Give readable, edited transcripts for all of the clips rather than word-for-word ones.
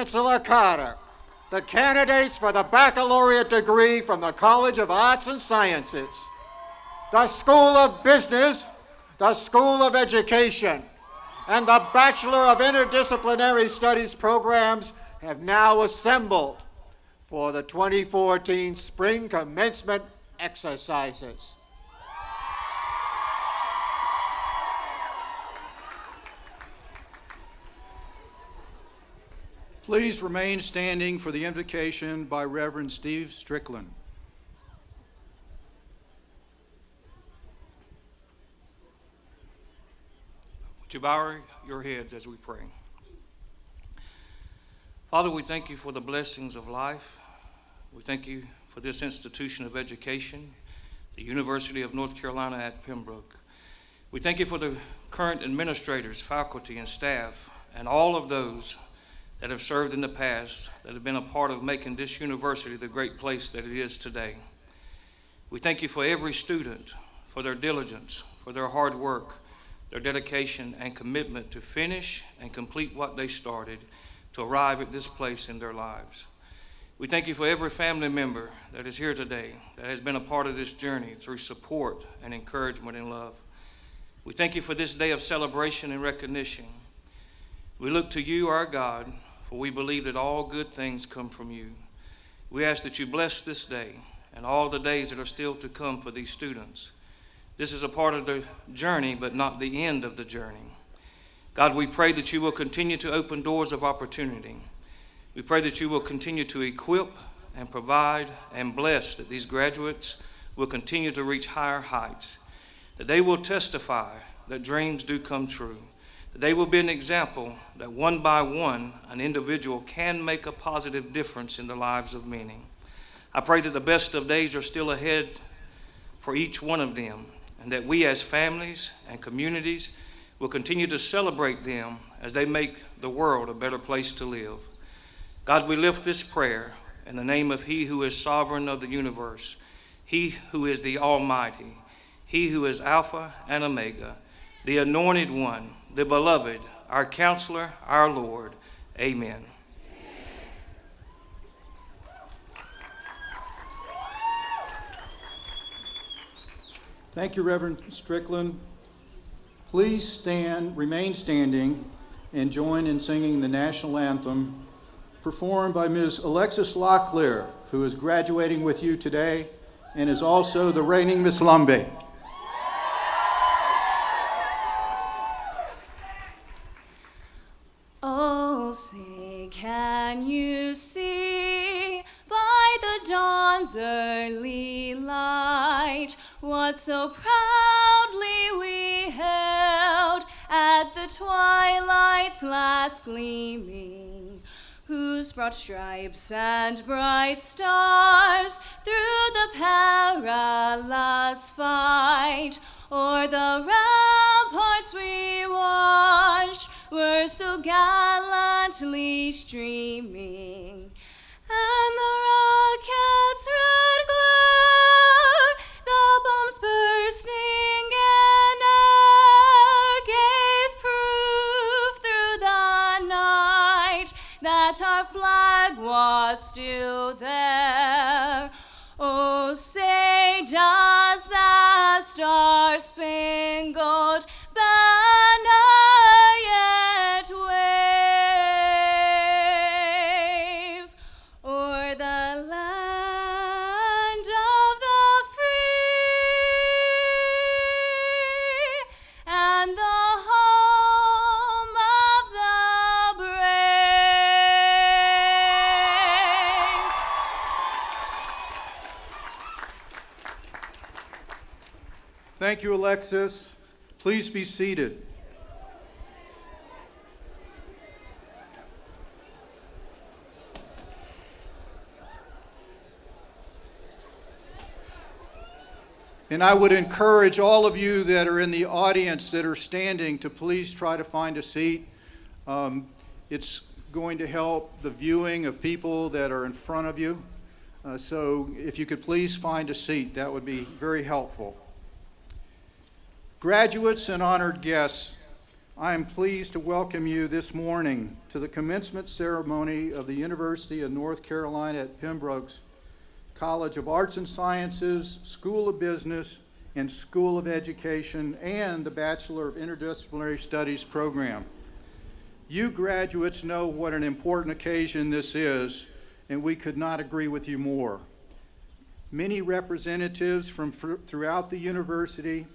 Chancellor Carter, the candidates for the baccalaureate degree from the College of Arts and Sciences, the School of Business, the School of Education, and the Bachelor of Interdisciplinary Studies programs have now assembled for the 2014 Spring Commencement exercises. Please remain standing for the invocation by Reverend Steve Strickland. Would you bow your heads as we pray? Father, we thank you for the blessings of life. We thank you for this institution of education, the University of North Carolina at Pembroke. We thank you for the current administrators, faculty, and staff, and all of those that have served in the past, that have been a part of making this university the great place that it is today. We thank you for every student, for their diligence, for their hard work, their dedication and commitment to finish and complete what they started to arrive at this place in their lives. We thank you for every family member that is here today, that has been a part of this journey through support and encouragement and love. We thank you for this day of celebration and recognition. We look to you, our God, for we believe that all good things come from you. We ask that you bless this day and all the days that are still to come for these students. This is a part of the journey, but not the end of the journey. God, we pray that you will continue to open doors of opportunity. We pray that you will continue to equip and provide and bless, that these graduates will continue to reach higher heights, that they will testify that dreams do come true, that they will be an example that one by one, an individual can make a positive difference in the lives of many. I pray that the best of days are still ahead for each one of them, and that we as families and communities will continue to celebrate them as they make the world a better place to live. God, we lift this prayer in the name of He who is sovereign of the universe, He who is the Almighty, He who is Alpha and Omega, the Anointed One, the Beloved, our Counselor, our Lord. Amen. Thank you, Reverend Strickland. Please remain standing, and join in singing the national anthem performed by Ms. Alexis Locklear, who is graduating with you today and is also the reigning Miss Lumby. Oh, say, can you see by the dawn's early light what so proudly we held at the twilight's last gleaming, whose broad stripes and bright stars through the perilous fight o'er the ramparts we watched were so gallantly streaming, and the rocket's red glare, the bombs bursting in air, gave proof through the night that our flag was still there. Oh, say, does the star-spangled banner yet wave o'er the land of the free and the home of the brave? Thank you, Alexis. Please be seated. And I would encourage all of you that are in the audience that are standing to please try to find a seat. It's going to help the viewing of people that are in front of you. So if you could please find a seat, that would be very helpful. Graduates and honored guests, I am pleased to welcome you this morning to the commencement ceremony of the University of North Carolina at Pembroke's College of Arts and Sciences, School of Business, and School of Education, and the Bachelor of Interdisciplinary Studies program. You graduates know what an important occasion this is, and we could not agree with you more. Many representatives from throughout the university,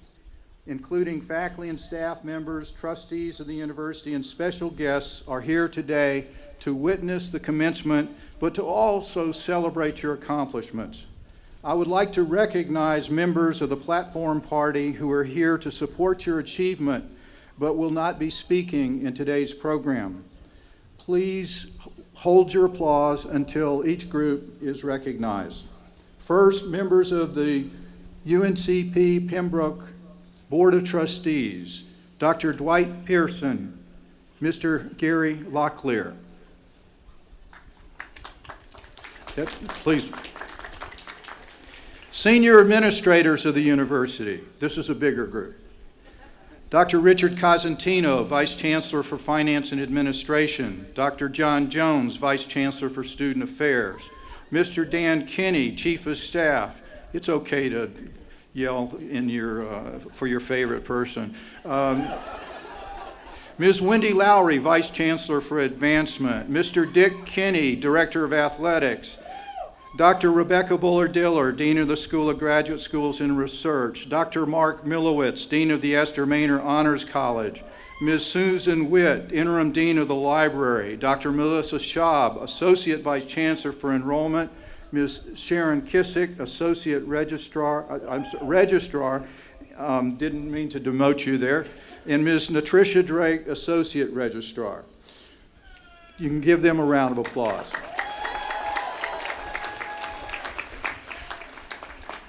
including faculty and staff members, trustees of the university, and special guests, are here today to witness the commencement, but to also celebrate your accomplishments. I would like to recognize members of the platform party who are here to support your achievement, but will not be speaking in today's program. Please hold your applause until each group is recognized. First, members of the UNCP Pembroke Board of Trustees, Dr. Dwight Pearson, Mr. Gary Locklear. Please. Senior administrators of the university. This is a bigger group. Dr. Richard Cosentino, Vice Chancellor for Finance and Administration. Dr. John Jones, Vice Chancellor for Student Affairs. Mr. Dan Kinney, Chief of Staff. It's okay to yell in for your favorite person. Ms. Wendy Lowry, Vice Chancellor for Advancement. Mr. Dick Kinney, Director of Athletics. Dr. Rebecca Buller-Diller, Dean of the School of Graduate Schools and Research. Dr. Mark Milowitz, Dean of the Esther Maynor Honors College. Ms. Susan Witt, Interim Dean of the Library. Dr. Melissa Schaub, Associate Vice Chancellor for Enrollment. Ms. Sharon Kissick, Associate Registrar, didn't mean to demote you there. And Ms. Natricia Drake, Associate Registrar. You can give them a round of applause.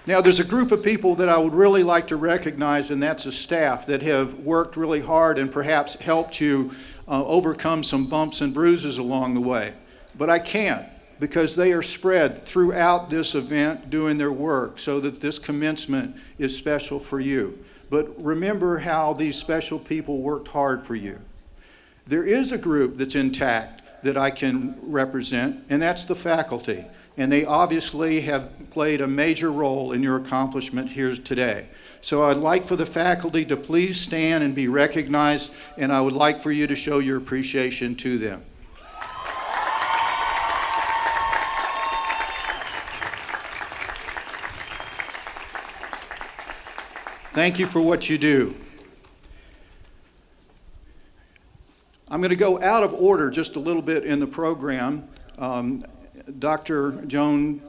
Now, there's a group of people that I would really like to recognize, and that's the staff that have worked really hard and perhaps helped you overcome some bumps and bruises along the way. But I can't, because they are spread throughout this event doing their work so that this commencement is special for you. But remember how these special people worked hard for you. There is a group that's intact that I can represent, and that's the faculty. And they obviously have played a major role in your accomplishment here today. So I'd like for the faculty to please stand and be recognized, and I would like for you to show your appreciation to them. Thank you for what you do. I'm going to go out of order just a little bit in the program. Dr. Joan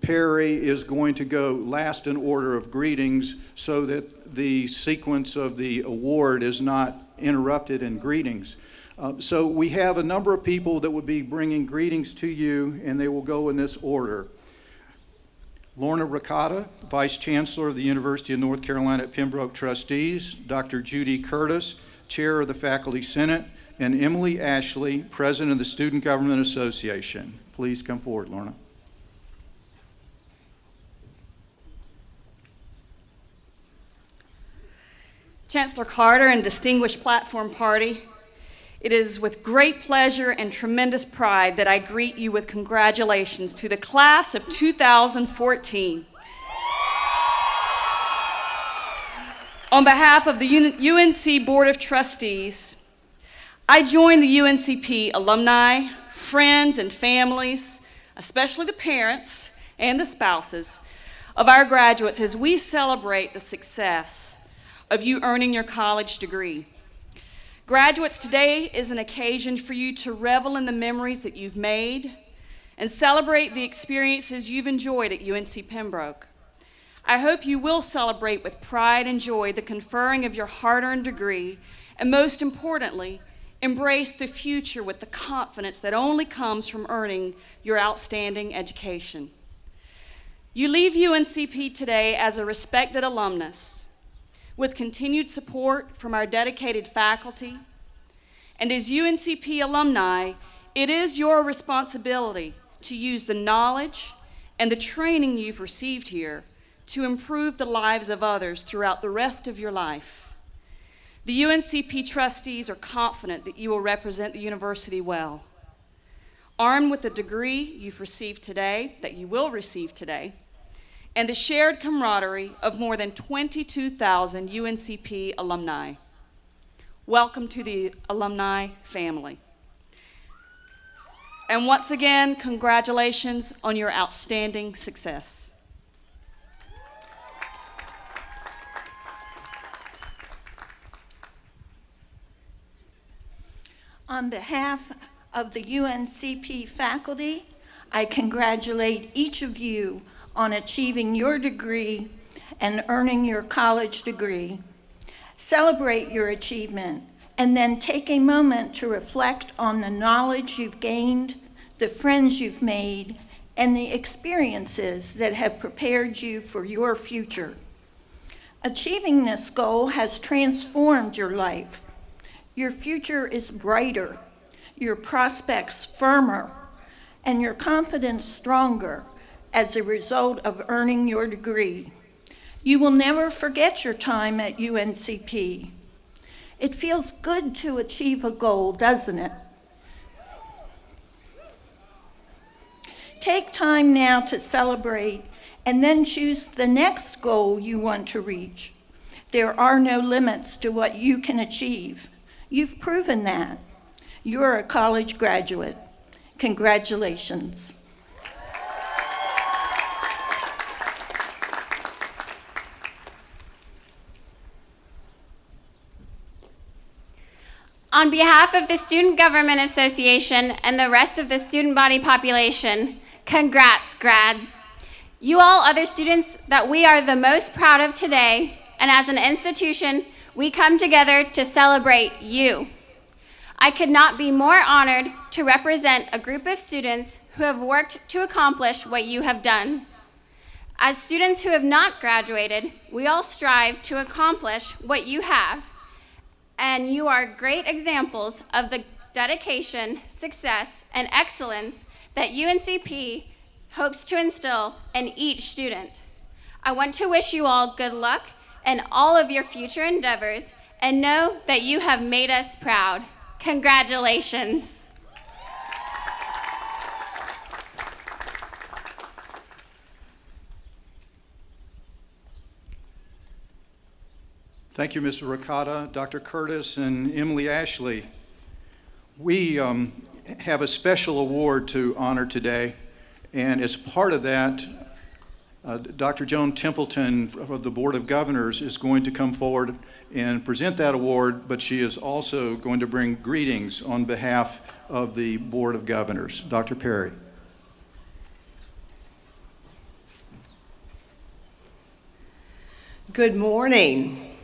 Perry is going to go last in order of greetings so that the sequence of the award is not interrupted in greetings. So we have a number of people that will be bringing greetings to you, and they will go in this order. Lorna Ricotta, Vice Chancellor of the University of North Carolina at Pembroke Trustees. Dr. Judy Curtis, Chair of the Faculty Senate. And Emily Ashley, President of the Student Government Association. Please come forward, Lorna. Chancellor Carter and distinguished platform party, it is with great pleasure and tremendous pride that I greet you with congratulations to the class of 2014. On behalf of the UNC Board of Trustees, I join the UNCP alumni, friends, and families, especially the parents and the spouses of our graduates as we celebrate the success of you earning your college degree. Graduates, today is an occasion for you to revel in the memories that you've made and celebrate the experiences you've enjoyed at UNC Pembroke. I hope you will celebrate with pride and joy the conferring of your hard-earned degree, and most importantly, embrace the future with the confidence that only comes from earning your outstanding education. You leave UNCP today as a respected alumnus, with continued support from our dedicated faculty. And as UNCP alumni, it is your responsibility to use the knowledge and the training you've received here to improve the lives of others throughout the rest of your life. The UNCP trustees are confident that you will represent the university well. Armed with the degree you've received today, that you will receive today, and the shared camaraderie of more than 22,000 UNCP alumni. Welcome to the alumni family. And once again, congratulations on your outstanding success. On behalf of the UNCP faculty, I congratulate each of you on achieving your degree and earning your college degree. Celebrate your achievement and then take a moment to reflect on the knowledge you've gained, the friends you've made, and the experiences that have prepared you for your future. Achieving this goal has transformed your life. Your future is brighter, your prospects firmer, and your confidence stronger as a result of earning your degree. You will never forget your time at UNCP. It feels good to achieve a goal, doesn't it? Take time now to celebrate and then choose the next goal you want to reach. There are no limits to what you can achieve. You've proven that. You're a college graduate. Congratulations. On behalf of the Student Government Association and the rest of the student body population, congrats, grads. You all are the students that we are the most proud of today, and as an institution, we come together to celebrate you. I could not be more honored to represent a group of students who have worked to accomplish what you have done. As students who have not graduated, we all strive to accomplish what you have, and you are great examples of the dedication, success, and excellence that UNCP hopes to instill in each student. I want to wish you all good luck in all of your future endeavors, and know that you have made us proud. Congratulations. Thank you, Mr. Ricotta, Dr. Curtis, and Emily Ashley. We have a special award to honor today, and as part of that, Dr. Joan Templeton of the Board of Governors is going to come forward and present that award, but she is also going to bring greetings on behalf of the Board of Governors. Dr. Perry. Good morning.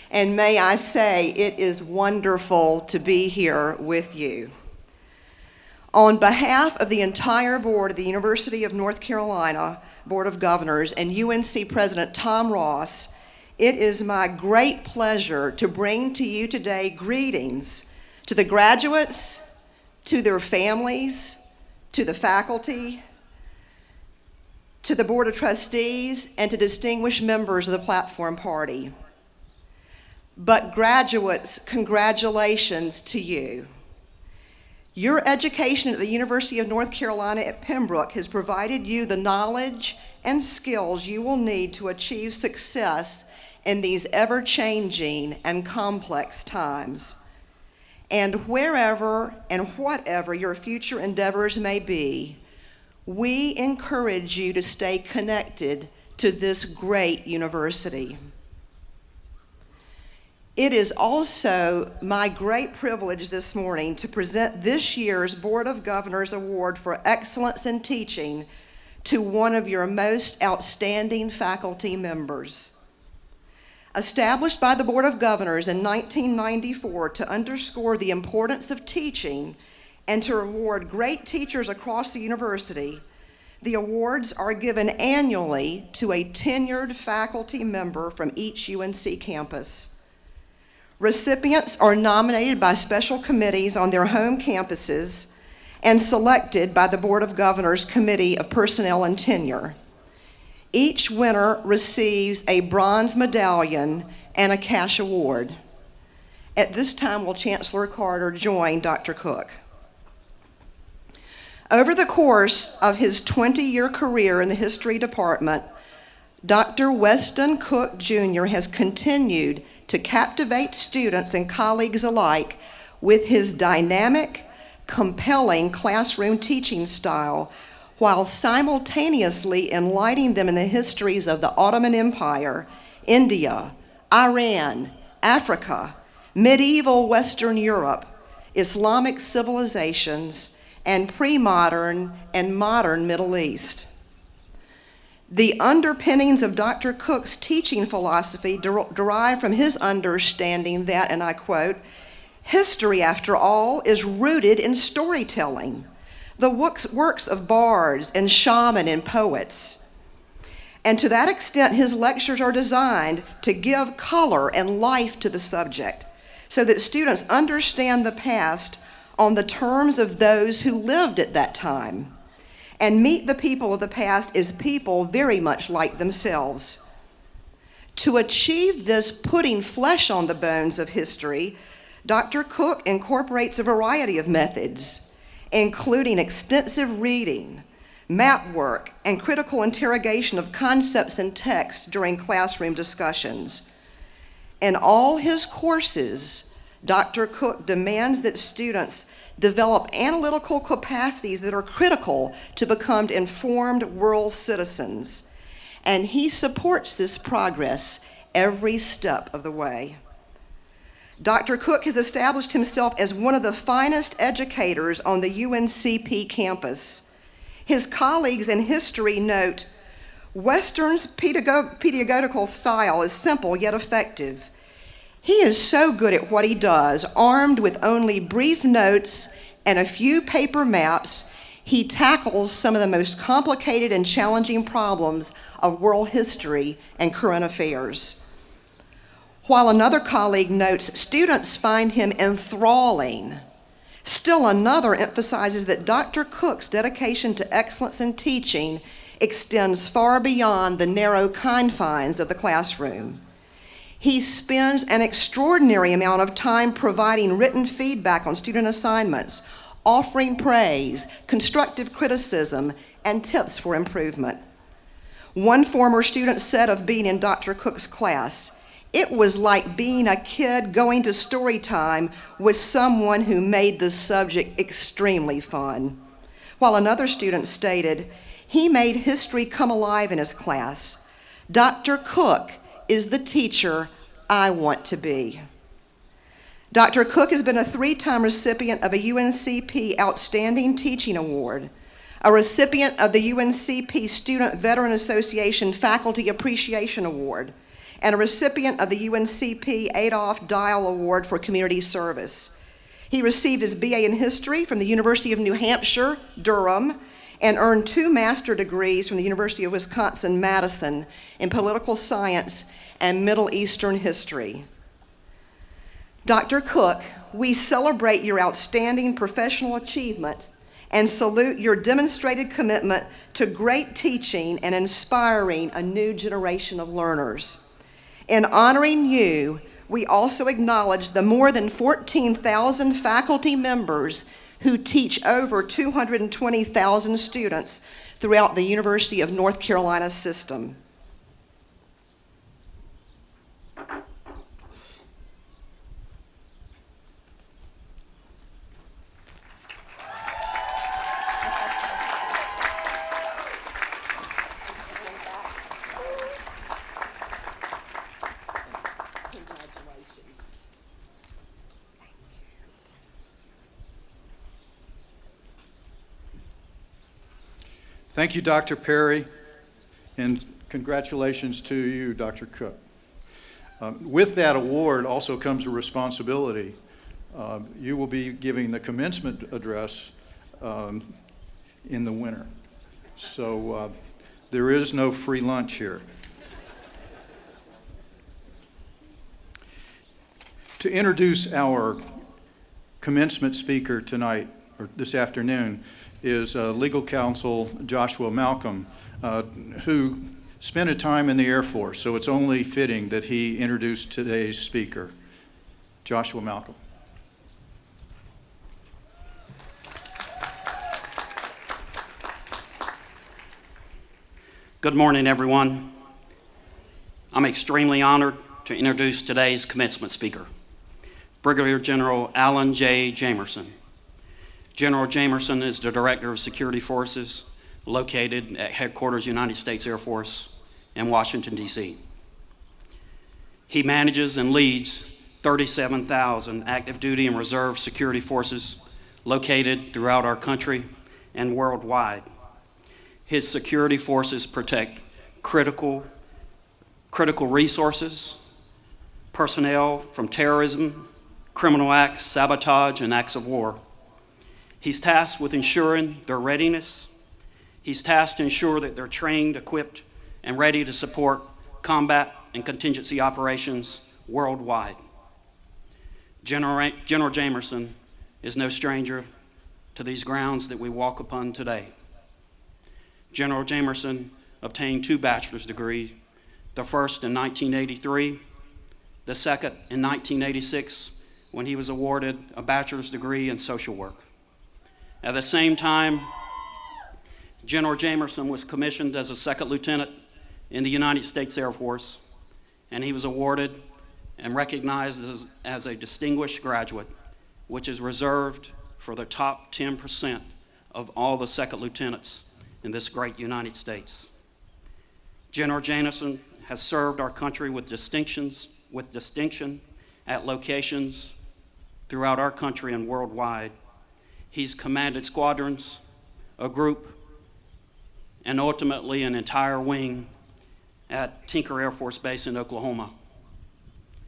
And may I say, it is wonderful to be here with you. On behalf of the entire board of the University of North Carolina Board of Governors and UNC President Tom Ross, it is my great pleasure to bring to you today greetings to the graduates, to their families, to the faculty, to the Board of Trustees, and to distinguished members of the platform party. But graduates, congratulations to you. Your education at the University of North Carolina at Pembroke has provided you the knowledge and skills you will need to achieve success in these ever-changing and complex times. And wherever and whatever your future endeavors may be, we encourage you to stay connected to this great university. It is also my great privilege this morning to present this year's Board of Governors Award for Excellence in Teaching to one of your most outstanding faculty members. Established by the Board of Governors in 1994 to underscore the importance of teaching and to reward great teachers across the university, the awards are given annually to a tenured faculty member from each UNC campus. Recipients are nominated by special committees on their home campuses and selected by the Board of Governors Committee of Personnel and Tenure. Each winner receives a bronze medallion and a cash award. At this time, will Chancellor Carter join Dr. Cook? Over the course of his 20-year career in the history department, Dr. Weston Cook Jr. has continued to captivate students and colleagues alike with his dynamic, compelling classroom teaching style, while simultaneously enlightening them in the histories of the Ottoman Empire, India, Iran, Africa, medieval Western Europe, Islamic civilizations, and pre-modern and modern Middle East. The underpinnings of Dr. Cook's teaching philosophy derive from his understanding that, and I quote, "History, after all, is rooted in storytelling, the works of bards and shamans and poets." And to that extent, his lectures are designed to give color and life to the subject so that students understand the past on the terms of those who lived at that time and meet the people of the past as people very much like themselves. To achieve this putting flesh on the bones of history, Dr. Cook incorporates a variety of methods, including extensive reading, map work, and critical interrogation of concepts and text during classroom discussions. In all his courses, Dr. Cook demands that students develop analytical capacities that are critical to become informed world citizens, and he supports this progress every step of the way. Dr. Cook has established himself as one of the finest educators on the UNCP campus. His colleagues in history note, "Western's pedagogical style is simple yet effective. He is so good at what he does, armed with only brief notes and a few paper maps, he tackles some of the most complicated and challenging problems of world history and current affairs." While another colleague notes, "Students find him enthralling." Still another emphasizes that Dr. Cook's dedication to excellence in teaching extends far beyond the narrow confines of the classroom. He spends an extraordinary amount of time providing written feedback on student assignments, offering praise, constructive criticism, and tips for improvement. One former student said of being in Dr. Cook's class, "It was like being a kid going to story time with someone who made the subject extremely fun." While another student stated, "He made history come alive in his class. Dr. Cook is the teacher I want to be." Dr. Cook has been a 3-time recipient of a UNCP Outstanding Teaching Award, a recipient of the UNCP Student Veteran Association Faculty Appreciation Award, and a recipient of the UNCP Adolph Dial Award for Community Service. He received his BA in History from the University of New Hampshire, Durham, and earned 2 master's degrees from the University of Wisconsin-Madison in Political Science and Middle Eastern History. Dr. Cook, we celebrate your outstanding professional achievement and salute your demonstrated commitment to great teaching and inspiring a new generation of learners. In honoring you, we also acknowledge the more than 14,000 faculty members who teach over 220,000 students throughout the University of North Carolina system. Thank you, Dr. Perry, and congratulations to you, Dr. Cook. With that award also comes a responsibility. You will be giving the commencement address in the winter. So there is no free lunch here. To introduce our commencement speaker tonight, or this afternoon, is legal counsel Joshua Malcolm, who spent a time in the Air Force, so it's only fitting that he introduce today's speaker, Joshua Malcolm. Good morning, everyone. I'm extremely honored to introduce today's commencement speaker, Brigadier General Alan J. Jamerson. General Jamerson is the Director of Security Forces located at Headquarters United States Air Force in Washington, D.C. He manages and leads 37,000 active duty and reserve security forces located throughout our country and worldwide. His security forces protect critical resources, personnel from terrorism, criminal acts, sabotage, and acts of war. He's tasked with ensuring their readiness. He's tasked to ensure that they're trained, equipped, and ready to support combat and contingency operations worldwide. General Jamerson is no stranger to these grounds that we walk upon today. General Jamerson obtained 2 bachelor's degrees, the first in 1983, the second in 1986, when he was awarded a bachelor's degree in social work. At the same time, General Jamerson was commissioned as a second lieutenant in the United States Air Force, and he was awarded and recognized as a distinguished graduate, which is reserved for the top 10% of all the second lieutenants in this great United States. General Jamerson has served our country with distinction at locations throughout our country and worldwide. He's commanded squadrons, a group, and ultimately an entire wing at Tinker Air Force Base in Oklahoma.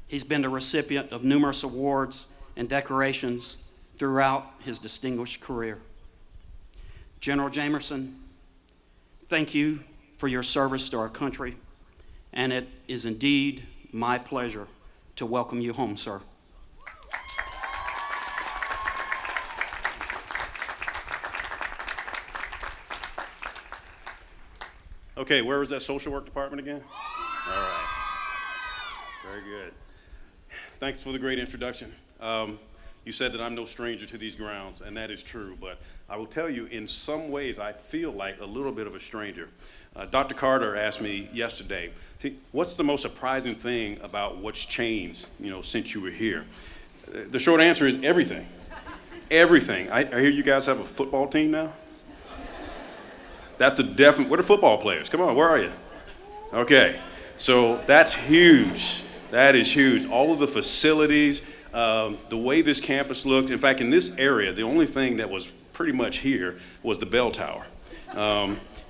He's been the recipient of numerous awards and decorations throughout his distinguished career. General Jamerson, thank you for your service to our country, and it is indeed my pleasure to welcome you home, sir. Okay, where was that social work department again? All right. Very good. Thanks for the great introduction. You said that I'm no stranger to these grounds, and that is true, but I will tell you, in some ways, I feel like a little bit of a stranger. Dr. Carter asked me yesterday, what's the most surprising thing about what's changed, since you were here? The short answer is everything. Everything. I hear you guys have a football team now? That's a definite, what are football players? Come on, where are you? Okay, so that's huge. That is huge. All of the facilities, the way this campus looked. In fact, in this area, the only thing that was pretty much here was the bell tower.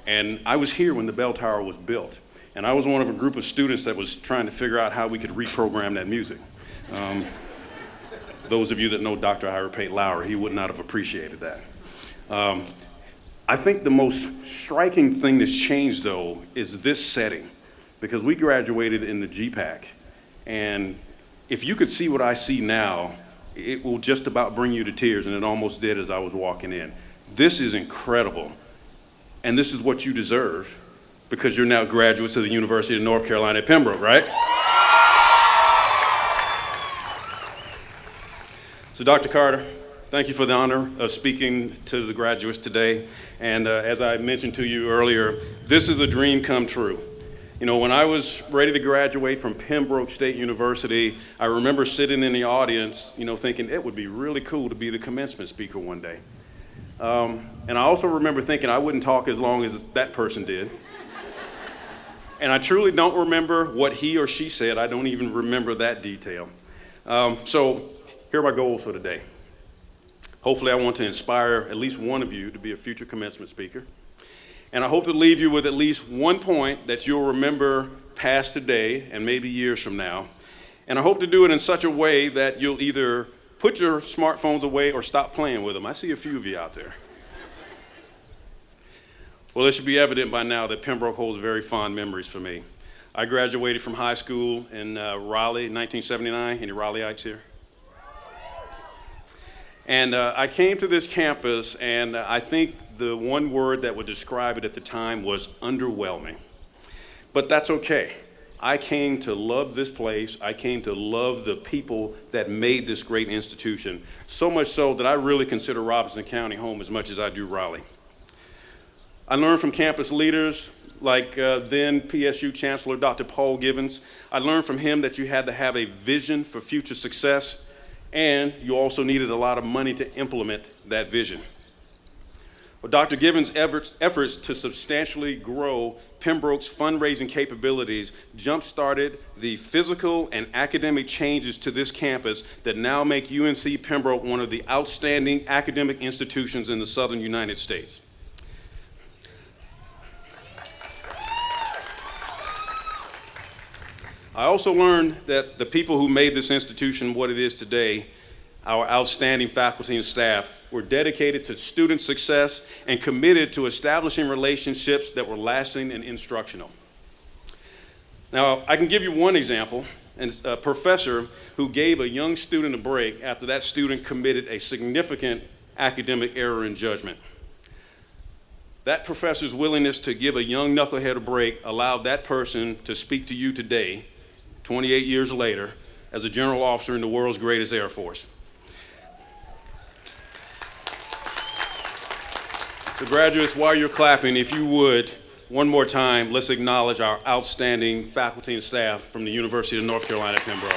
And I was here when the bell tower was built. And I was one of a group of students that was trying to figure out how we could reprogram that music. Those of you that know Dr. Ira Pate Lowry, he would not have appreciated that. I think the most striking thing that's changed, though, is this setting, because we graduated in the GPAC, and if you could see what I see now, it will just about bring you to tears, and it almost did as I was walking in. This is incredible, and this is what you deserve, because you're now graduates of the University of North Carolina at Pembroke, right? So, Dr. Carter, thank you for the honor of speaking to the graduates today. And as I mentioned to you earlier, this is a dream come true. When I was ready to graduate from Pembroke State University, I remember sitting in the audience, thinking it would be really cool to be the commencement speaker one day. And I also remember thinking I wouldn't talk as long as that person did. And I truly don't remember what he or she said. I don't even remember that detail. So here are my goals for today. Hopefully I want to inspire at least one of you to be a future commencement speaker. And I hope to leave you with at least one point that you'll remember past today and maybe years from now. And I hope to do it in such a way that you'll either put your smartphones away or stop playing with them. I see a few of you out there. Well, it should be evident by now that Pembroke holds very fond memories for me. I graduated from high school in Raleigh in 1979. Any Raleigheites here? And I came to this campus, and I think the one word that would describe it at the time was underwhelming. But that's okay. I came to love this place. I came to love the people that made this great institution, so much so that I really consider Robinson County home as much as I do Raleigh. I learned from campus leaders like then PSU Chancellor Dr. Paul Givens. I learned from him that you had to have a vision for future success, and you also needed a lot of money to implement that vision. Well, Dr. Givens' efforts to substantially grow Pembroke's fundraising capabilities jump-started the physical and academic changes to this campus that now make UNC Pembroke one of the outstanding academic institutions in the southern United States. I also learned that the people who made this institution what it is today, our outstanding faculty and staff, were dedicated to student success and committed to establishing relationships that were lasting and instructional. Now, I can give you one example, and it's a professor who gave a young student a break after that student committed a significant academic error in judgment. That professor's willingness to give a young knucklehead a break allowed that person to speak to you today, 28 years later, as a general officer in the world's greatest Air Force. So graduates, while you're clapping, if you would, one more time, let's acknowledge our outstanding faculty and staff from the University of North Carolina at Pembroke.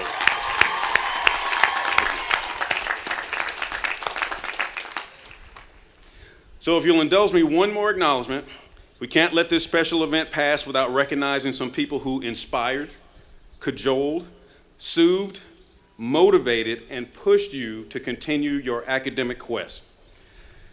So if you'll indulge me one more acknowledgement, we can't let this special event pass without recognizing some people who inspired, cajoled, soothed, motivated, and pushed you to continue your academic quest.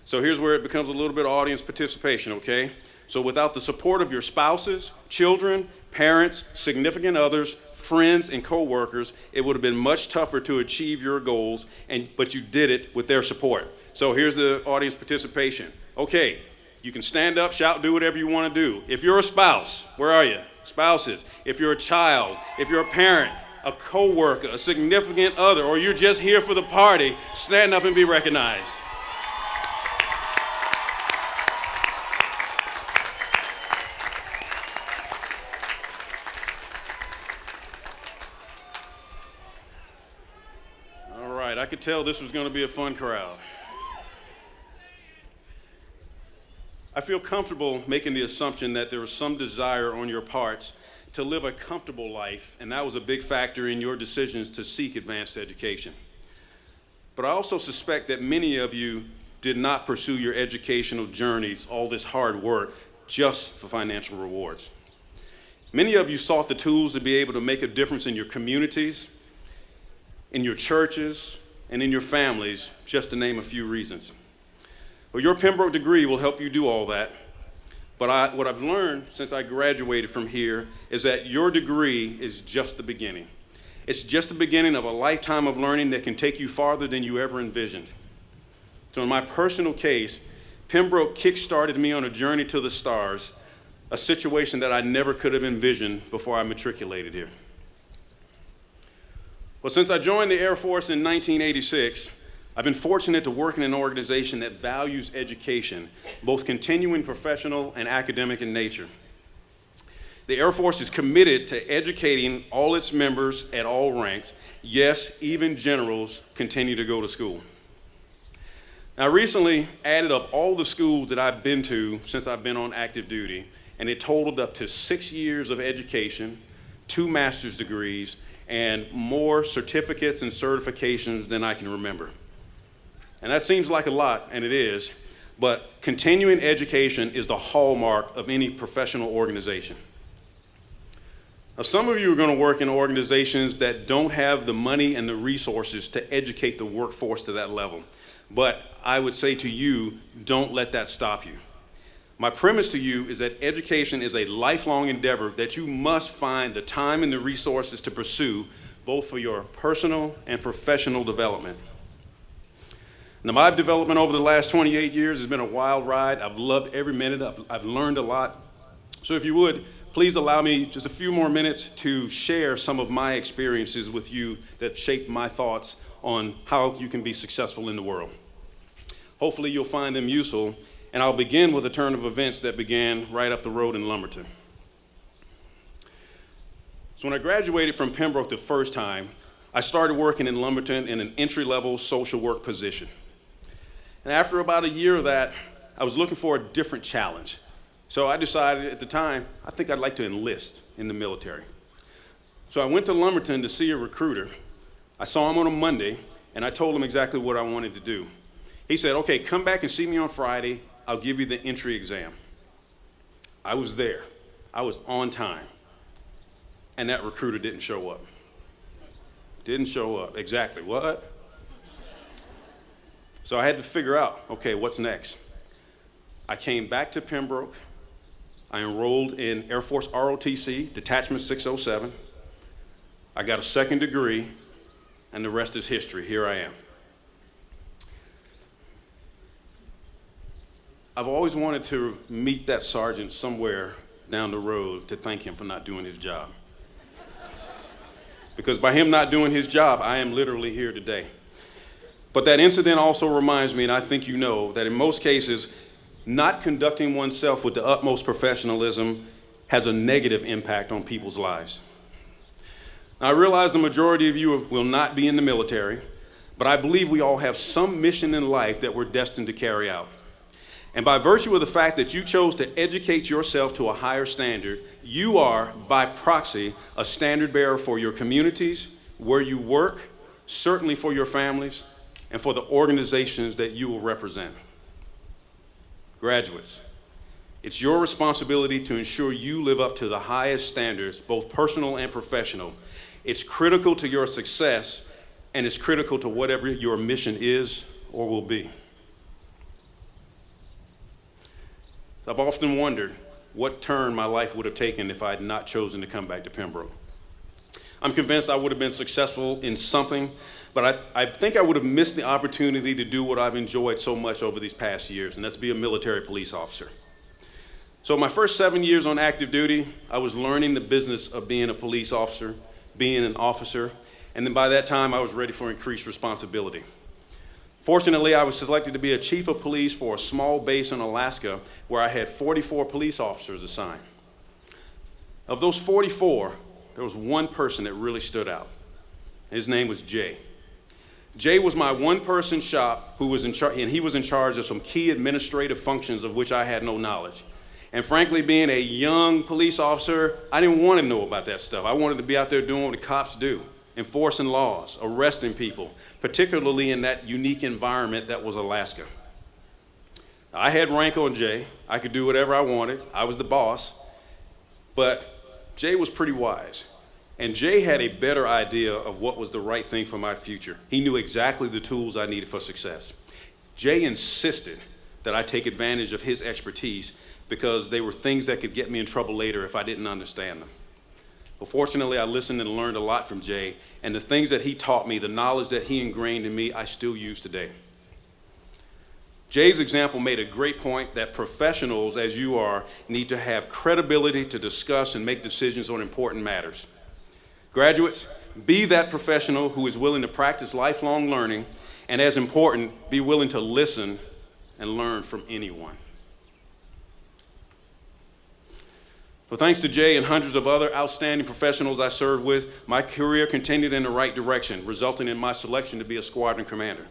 So here's where it becomes a little bit of audience participation, okay? So without the support of your spouses, children, parents, significant others, friends, and coworkers, it would have been much tougher to achieve your goals, but you did it with their support. So here's the audience participation. Okay, you can stand up, shout, do whatever you want to do. If you're a spouse, where are you? Spouses. If you're a child, if you're a parent, a coworker, a significant other, or you're just here for the party, stand up and be recognized. I could tell this was going to be a fun crowd. I feel comfortable making the assumption that there was some desire on your parts to live a comfortable life, and that was a big factor in your decisions to seek advanced education. But I also suspect that many of you did not pursue your educational journeys, all this hard work, just for financial rewards. Many of you sought the tools to be able to make a difference in your communities, in your churches, and in your families, just to name a few reasons. Well, your Pembroke degree will help you do all that, but what I've learned since I graduated from here is that your degree is just the beginning. It's just the beginning of a lifetime of learning that can take you farther than you ever envisioned. So in my personal case, Pembroke kick-started me on a journey to the stars, a situation that I never could have envisioned before I matriculated here. Well, since I joined the Air Force in 1986, I've been fortunate to work in an organization that values education, both continuing professional and academic in nature. The Air Force is committed to educating all its members at all ranks. Yes, even generals continue to go to school. Now, I recently added up all the schools that I've been to since I've been on active duty, and it totaled up to 6 years of education, 2 master's degrees, and more certificates and certifications than I can remember. And that seems like a lot, and it is, but continuing education is the hallmark of any professional organization. Now, some of you are going to work in organizations that don't have the money and the resources to educate the workforce to that level. But I would say to you, don't let that stop you. My premise to you is that education is a lifelong endeavor that you must find the time and the resources to pursue, both for your personal and professional development. Now, my development over the last 28 years has been a wild ride. I've loved every minute. I've learned a lot. So if you would, please allow me just a few more minutes to share some of my experiences with you that shaped my thoughts on how you can be successful in the world. Hopefully you'll find them useful. And I'll begin with a turn of events that began right up the road in Lumberton. So when I graduated from Pembroke the first time, I started working in Lumberton in an entry-level social work position. And after about a year of that, I was looking for a different challenge. So I decided at the time, I think I'd like to enlist in the military. So I went to Lumberton to see a recruiter. I saw him on a Monday, and I told him exactly what I wanted to do. He said, okay, come back and see me on Friday. I'll give you the entry exam. I was there. I was on time. And that recruiter didn't show up. Didn't show up. Exactly. What? So I had to figure out, okay, what's next? I came back to Pembroke. I enrolled in Air Force ROTC, Detachment 607. I got a second degree, and the rest is history. Here I am. I've always wanted to meet that sergeant somewhere down the road to thank him for not doing his job. Because by him not doing his job, I am literally here today. But that incident also reminds me, and I think you know, that in most cases, not conducting oneself with the utmost professionalism has a negative impact on people's lives. Now, I realize the majority of you will not be in the military, but I believe we all have some mission in life that we're destined to carry out. And by virtue of the fact that you chose to educate yourself to a higher standard, you are, by proxy, a standard bearer for your communities, where you work, certainly for your families, and for the organizations that you will represent. Graduates, it's your responsibility to ensure you live up to the highest standards, both personal and professional. It's critical to your success, and it's critical to whatever your mission is or will be. I've often wondered what turn my life would have taken if I had not chosen to come back to Pembroke. I'm convinced I would have been successful in something, but I think I would have missed the opportunity to do what I've enjoyed so much over these past years, and that's be a military police officer. So my first 7 years on active duty, I was learning the business of being a police officer, being an officer, and then by that time I was ready for increased responsibility. Fortunately, I was selected to be a chief of police for a small base in Alaska where I had 44 police officers assigned. Of those 44, there was one person that really stood out. His name was Jay. Jay was my one-person shop who was in charge, and he was in charge of some key administrative functions of which I had no knowledge. And frankly, being a young police officer, I didn't want to know about that stuff. I wanted to be out there doing what the cops do, enforcing laws, arresting people, particularly in that unique environment that was Alaska. I had rank on Jay. I could do whatever I wanted. I was the boss. But Jay was pretty wise. And Jay had a better idea of what was the right thing for my future. He knew exactly the tools I needed for success. Jay insisted that I take advantage of his expertise because they were things that could get me in trouble later if I didn't understand them. But fortunately, I listened and learned a lot from Jay, and the things that he taught me, the knowledge that he ingrained in me, I still use today. Jay's example made a great point that professionals, as you are, need to have credibility to discuss and make decisions on important matters. Graduates, be that professional who is willing to practice lifelong learning, and as important, be willing to listen and learn from anyone. Well, thanks to Jay and hundreds of other outstanding professionals I served with, my career continued in the right direction, resulting in my selection to be a squadron commander.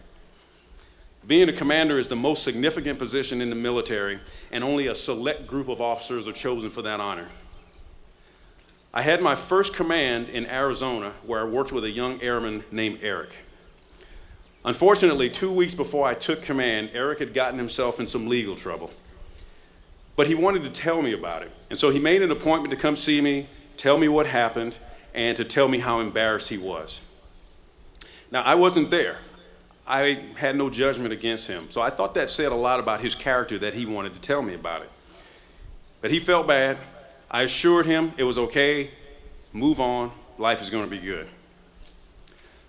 Being a commander is the most significant position in the military, and only a select group of officers are chosen for that honor. I had my first command in Arizona, where I worked with a young airman named Eric. Unfortunately, 2 weeks before I took command, Eric had gotten himself in some legal trouble. But he wanted to tell me about it. And so he made an appointment to come see me, tell me what happened, and to tell me how embarrassed he was. Now, I wasn't there. I had no judgment against him. So I thought that said a lot about his character that he wanted to tell me about it. But he felt bad. I assured him it was okay, move on, life is going to be good.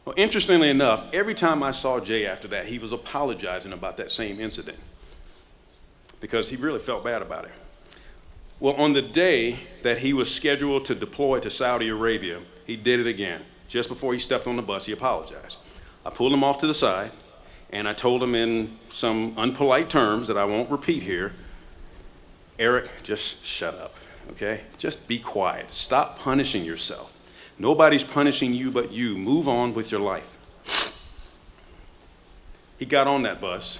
Well, interestingly enough, every time I saw Jay after that, he was apologizing about that same incident, because he really felt bad about it. Well, on the day that he was scheduled to deploy to Saudi Arabia, he did it again. Just before he stepped on the bus, he apologized. I pulled him off to the side, and I told him in some unpolite terms that I won't repeat here, Eric, just shut up, okay? Just be quiet. Stop punishing yourself. Nobody's punishing you but you. Move on with your life. He got on that bus,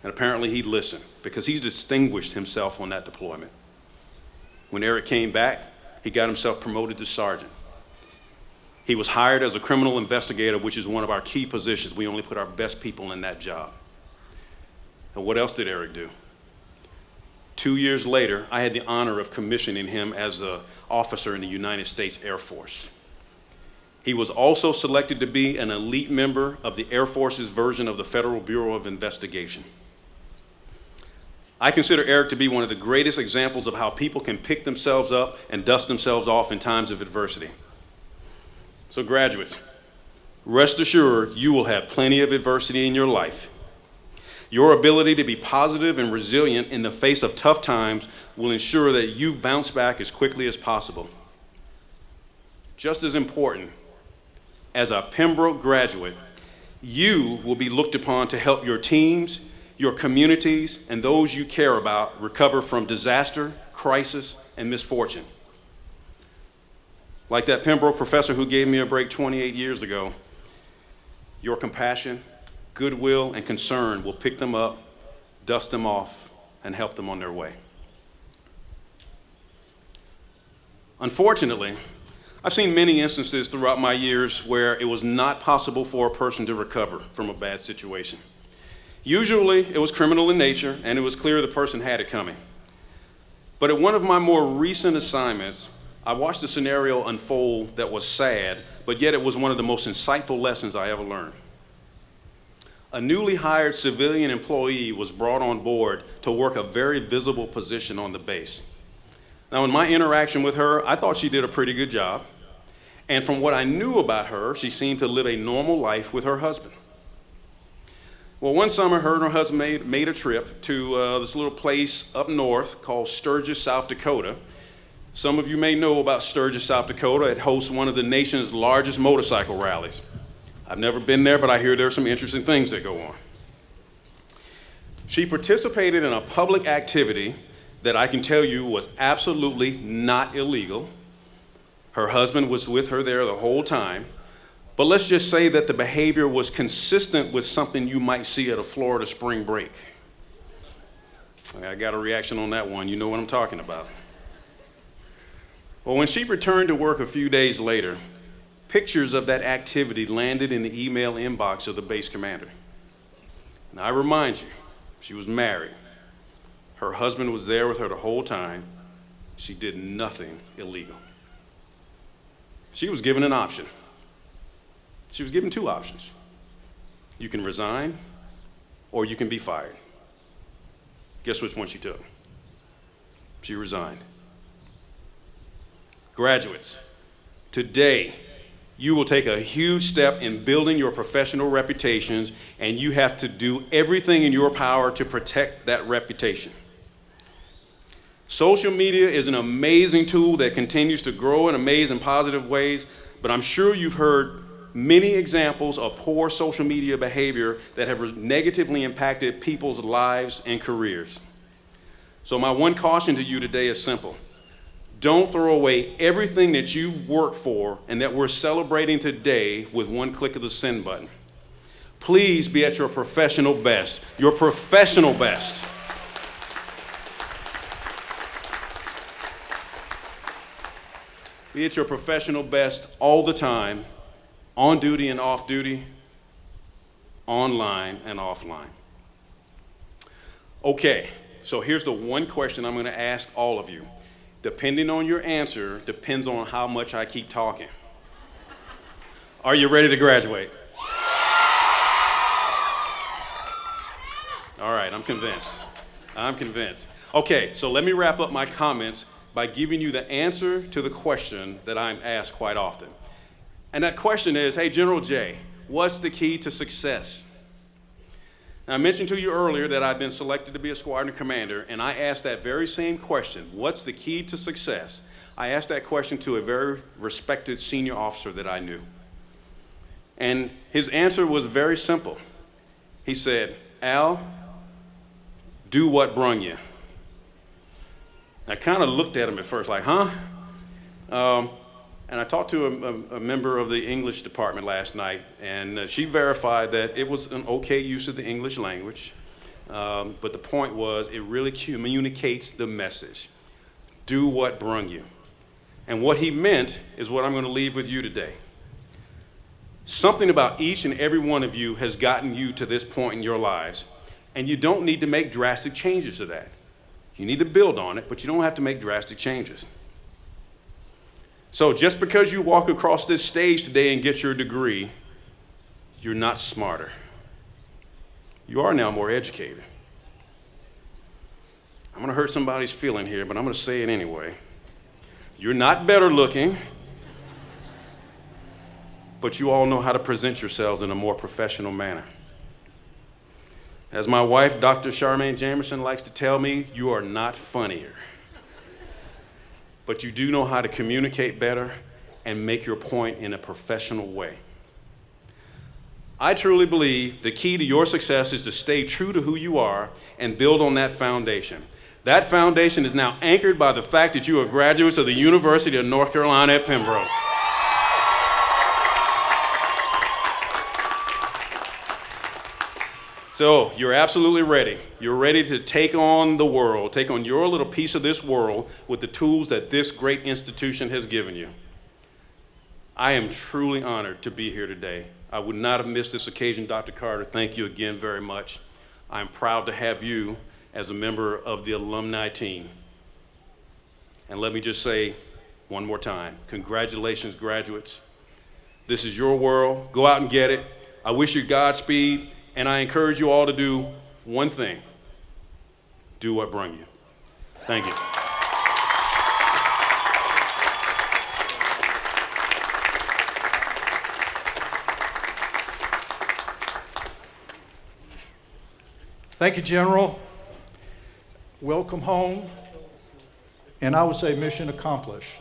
and apparently he listened, because he's distinguished himself on that deployment. When Eric came back, he got himself promoted to sergeant. He was hired as a criminal investigator, which is one of our key positions. We only put our best people in that job. And what else did Eric do? 2 years later, I had the honor of commissioning him as an officer in the United States Air Force. He was also selected to be an elite member of the Air Force's version of the Federal Bureau of Investigation. I consider Eric to be one of the greatest examples of how people can pick themselves up and dust themselves off in times of adversity. So graduates, rest assured you will have plenty of adversity in your life. Your ability to be positive and resilient in the face of tough times will ensure that you bounce back as quickly as possible. Just as important, as a Pembroke graduate, you will be looked upon to help your teams, your communities, and those you care about recover from disaster, crisis, and misfortune. Like that Pembroke professor who gave me a break 28 years ago, your compassion, goodwill, and concern will pick them up, dust them off, and help them on their way. Unfortunately, I've seen many instances throughout my years where it was not possible for a person to recover from a bad situation. Usually, it was criminal in nature, and it was clear the person had it coming. But at one of my more recent assignments, I watched a scenario unfold that was sad, but yet it was one of the most insightful lessons I ever learned. A newly hired civilian employee was brought on board to work a very visible position on the base. Now, in my interaction with her, I thought she did a pretty good job. And from what I knew about her, she seemed to live a normal life with her husband. Well, one summer, her and her husband made a trip to this little place up north called Sturgis, South Dakota. Some of you may know about Sturgis, South Dakota. It hosts one of the nation's largest motorcycle rallies. I've never been there, but I hear there are some interesting things that go on. She participated in a public activity that I can tell you was absolutely not illegal. Her husband was with her there the whole time. But let's just say that the behavior was consistent with something you might see at a Florida spring break. I got a reaction on that one. You know what I'm talking about. Well, when she returned to work a few days later, pictures of that activity landed in the email inbox of the base commander. Now, I remind you, she was married. Her husband was there with her the whole time. She did nothing illegal. She was given an option. She was given two options. You can resign, or you can be fired. Guess which one she took? She resigned. Graduates, today, you will take a huge step in building your professional reputations, and you have to do everything in your power to protect that reputation. Social media is an amazing tool that continues to grow in amazing positive ways, but I'm sure you've heard many examples of poor social media behavior that have negatively impacted people's lives and careers. So my one caution to you today is simple. Don't throw away everything that you've worked for and that we're celebrating today with one click of the send button. Please be at your professional best. Your professional best. Be at your professional best all the time, on duty and off duty, online and offline. Okay, so here's the one question I'm going to ask all of you. Depending on your answer, depends on how much I keep talking. Are you ready to graduate? All right, I'm convinced. I'm convinced. Okay, so let me wrap up my comments by giving you the answer to the question that I'm asked quite often. And that question is, hey, General J, what's the key to success? Now, I mentioned to you earlier that I've been selected to be a squadron commander, and I asked that very same question, what's the key to success? I asked that question to a very respected senior officer that I knew. And his answer was very simple. He said, Al, do what brung you. I kind of looked at him at first like, huh? And I talked to a member of the English department last night, and she verified that it was an okay use of the English language. But the point was, it really communicates the message. Do what brung you. And what he meant is what I'm going to leave with you today. Something about each and every one of you has gotten you to this point in your lives, and you don't need to make drastic changes to that. You need to build on it, but you don't have to make drastic changes. So just because you walk across this stage today and get your degree, you're not smarter. You are now more educated. I'm going to hurt somebody's feeling here, but I'm going to say it anyway. You're not better looking, but you all know how to present yourselves in a more professional manner. As my wife, Dr. Charmaine Jamerson, likes to tell me, you are not funnier. But you do know how to communicate better and make your point in a professional way. I truly believe the key to your success is to stay true to who you are and build on that foundation. That foundation is now anchored by the fact that you are graduates of the University of North Carolina at Pembroke. So you're absolutely ready. You're ready to take on the world, take on your little piece of this world with the tools that this great institution has given you. I am truly honored to be here today. I would not have missed this occasion, Dr. Carter. Thank you again very much. I'm proud to have you as a member of the alumni team. And let me just say one more time, congratulations, graduates. This is your world. Go out and get it. I wish you Godspeed. And I encourage you all to do one thing. Do what brung you. Thank you. Thank you, General. Welcome home. And I would say mission accomplished.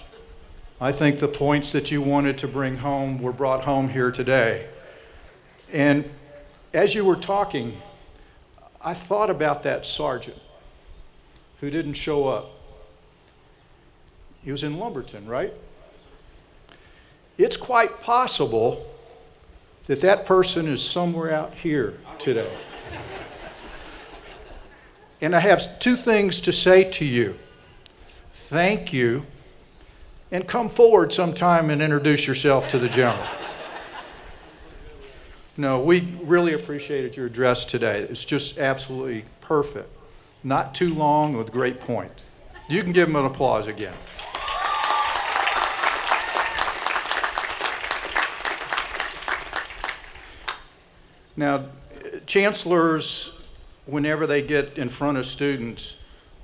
I think the points that you wanted to bring home were brought home here today. And as you were talking, I thought about that sergeant who didn't show up. He was in Lumberton, right? It's quite possible that that person is somewhere out here today. And I have two things to say to you. Thank you, and come forward sometime and introduce yourself to the general. No, we really appreciated your address today. It's just absolutely perfect. Not too long, with great points. You can give him an applause again. Now, chancellors, whenever they get in front of students,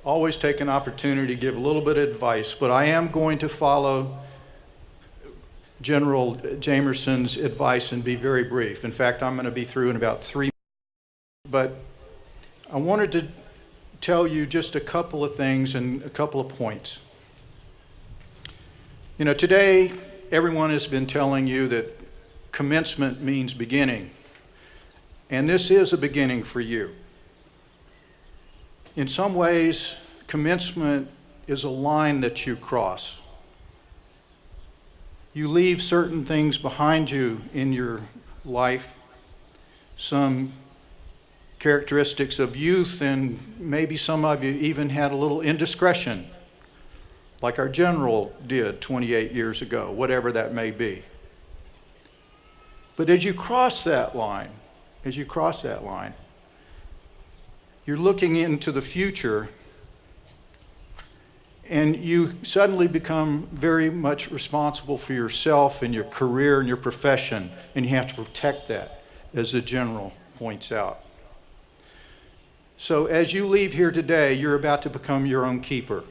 always take an opportunity to give a little bit of advice, but I am going to follow General Jamerson's advice and be very brief. In fact, I'm going to be through in about 3 minutes. But I wanted to tell you just a couple of things and a couple of points. You know, today everyone has been telling you that commencement means beginning. And this is a beginning for you. In some ways, commencement is a line that you cross. You leave certain things behind you in your life, some characteristics of youth, and maybe some of you even had a little indiscretion, like our general did 28 years ago, whatever that may be. But as you cross that line, you're looking into the future, and you suddenly become very much responsible for yourself and your career and your profession, and you have to protect that, as the general points out. So as you leave here today, you're about to become your own keeper.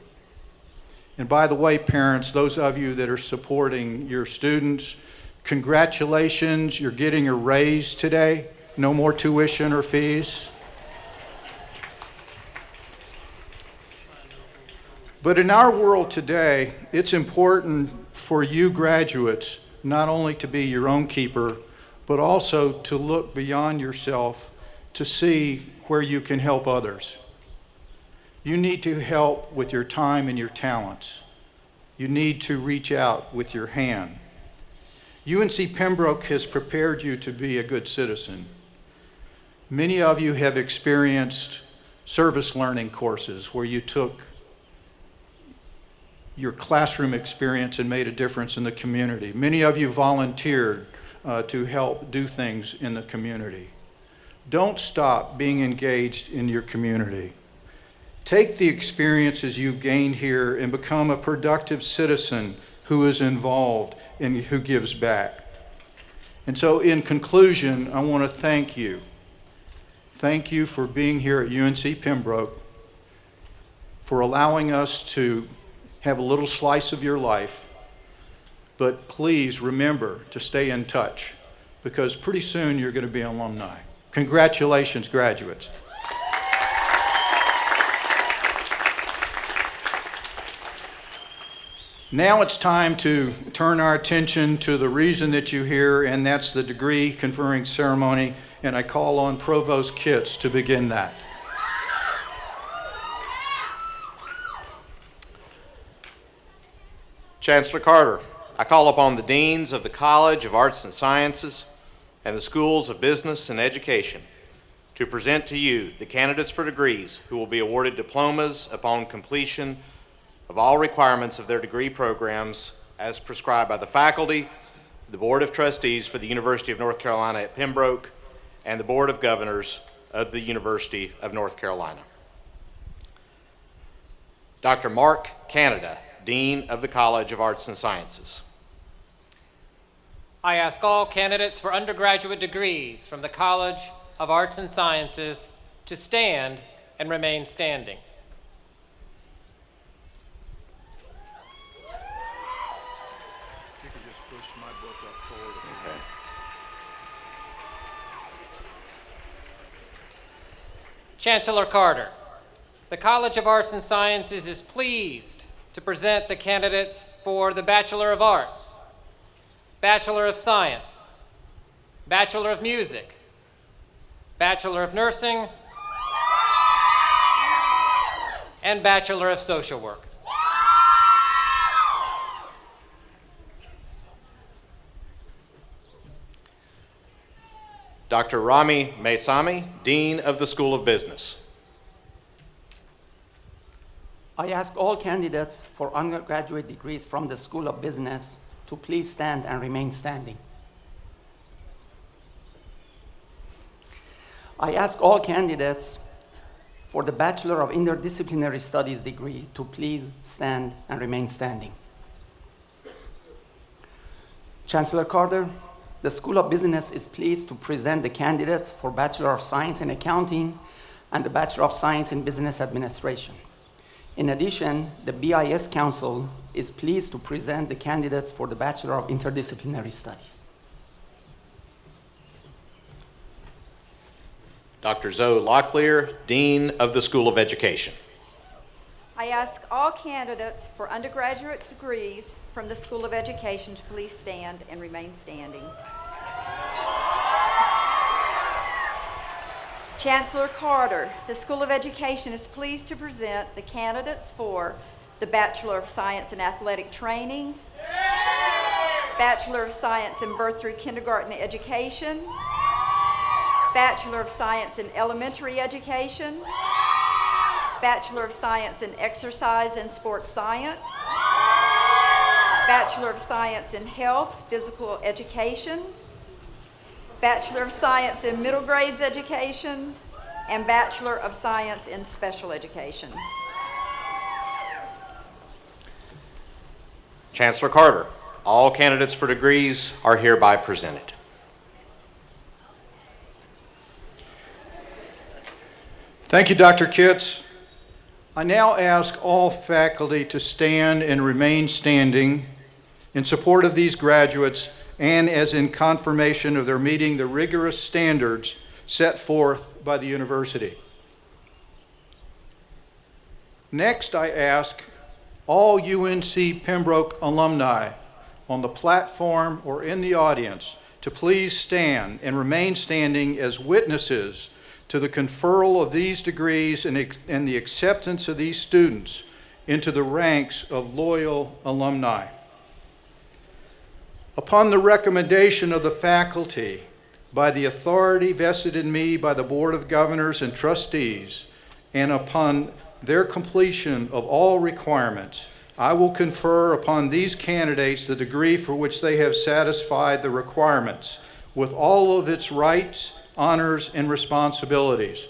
And by the way, parents, those of you that are supporting your students, congratulations, you're getting a raise today. No more tuition or fees. But in our world today, it's important for you graduates not only to be your own keeper, but also to look beyond yourself to see where you can help others. You need to help with your time and your talents. you need to reach out with your hand. UNC Pembroke has prepared you to be a good citizen. Many of you have experienced service learning courses where you took your classroom experience and made a difference in the community. Many of you volunteered to help do things in the community. Don't stop being engaged in your community. Take the experiences you've gained here and become a productive citizen who is involved and who gives back. And so in conclusion, I want to thank you. Thank you for being here at UNC Pembroke, for allowing us to have a little slice of your life. But please remember to stay in touch, because pretty soon you're going to be an alumni. Congratulations, graduates. Now it's time to turn our attention to the reason that you're here, and that's the degree conferring ceremony, and I call on Provost Kitts to begin that. Chancellor Carter, I call upon the deans of the College of Arts and Sciences and the Schools of Business and Education to present to you the candidates for degrees who will be awarded diplomas upon completion of all requirements of their degree programs as prescribed by the faculty, the Board of Trustees for the University of North Carolina at Pembroke, and the Board of Governors of the University of North Carolina. Dr. Mark Canada, Dean of the College of Arts and Sciences. I ask all candidates for undergraduate degrees from the College of Arts and Sciences to stand and remain standing. You could just push my book up forward. Okay. Chancellor Carter, the College of Arts and Sciences is pleased to present the candidates for the Bachelor of Arts, Bachelor of Science, Bachelor of Music, Bachelor of Nursing, and Bachelor of Social Work. Dr. Rami Maysami, Dean of the School of Business. I ask all candidates for undergraduate degrees from the School of Business to please stand and remain standing. I ask all candidates for the Bachelor of Interdisciplinary Studies degree to please stand and remain standing. Chancellor Carter, the School of Business is pleased to present the candidates for Bachelor of Science in Accounting and the Bachelor of Science in Business Administration. In addition, the BIS Council is pleased to present the candidates for the Bachelor of Interdisciplinary Studies. Dr. Zoe Locklear, Dean of the School of Education. I ask all candidates for undergraduate degrees from the School of Education to please stand and remain standing. Chancellor Carter, the School of Education is pleased to present the candidates for the Bachelor of Science in Athletic Training, Bachelor of Science in Birth through Kindergarten Education, Bachelor of Science in Elementary Education, Bachelor of Science in Exercise and Sports Science, Bachelor of Science in Health, Physical Education, Bachelor of Science in Middle Grades Education, and Bachelor of Science in Special Education. Chancellor Carter, all candidates for degrees are hereby presented. Thank you, Dr. Kitts. I now ask all faculty to stand and remain standing in support of these graduates and as in confirmation of their meeting the rigorous standards set forth by the university. Next, I ask all UNC Pembroke alumni on the platform or in the audience to please stand and remain standing as witnesses to the conferral of these degrees and the acceptance of these students into the ranks of loyal alumni. Upon the recommendation of the faculty, by the authority vested in me by the Board of Governors and Trustees, and upon their completion of all requirements, I will confer upon these candidates the degree for which they have satisfied the requirements, with all of its rights, honors, and responsibilities.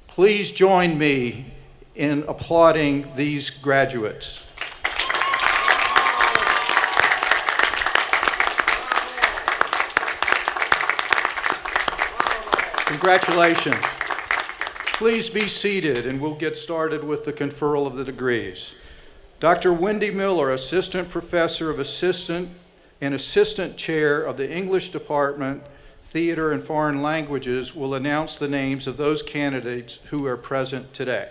Please join me in applauding these graduates. Congratulations. Please be seated and we'll get started with the conferral of the degrees. Dr. Wendy Miller, Assistant Professor of Assistant and Assistant Chair of the English Department, Theater and Foreign Languages, will announce the names of those candidates who are present today.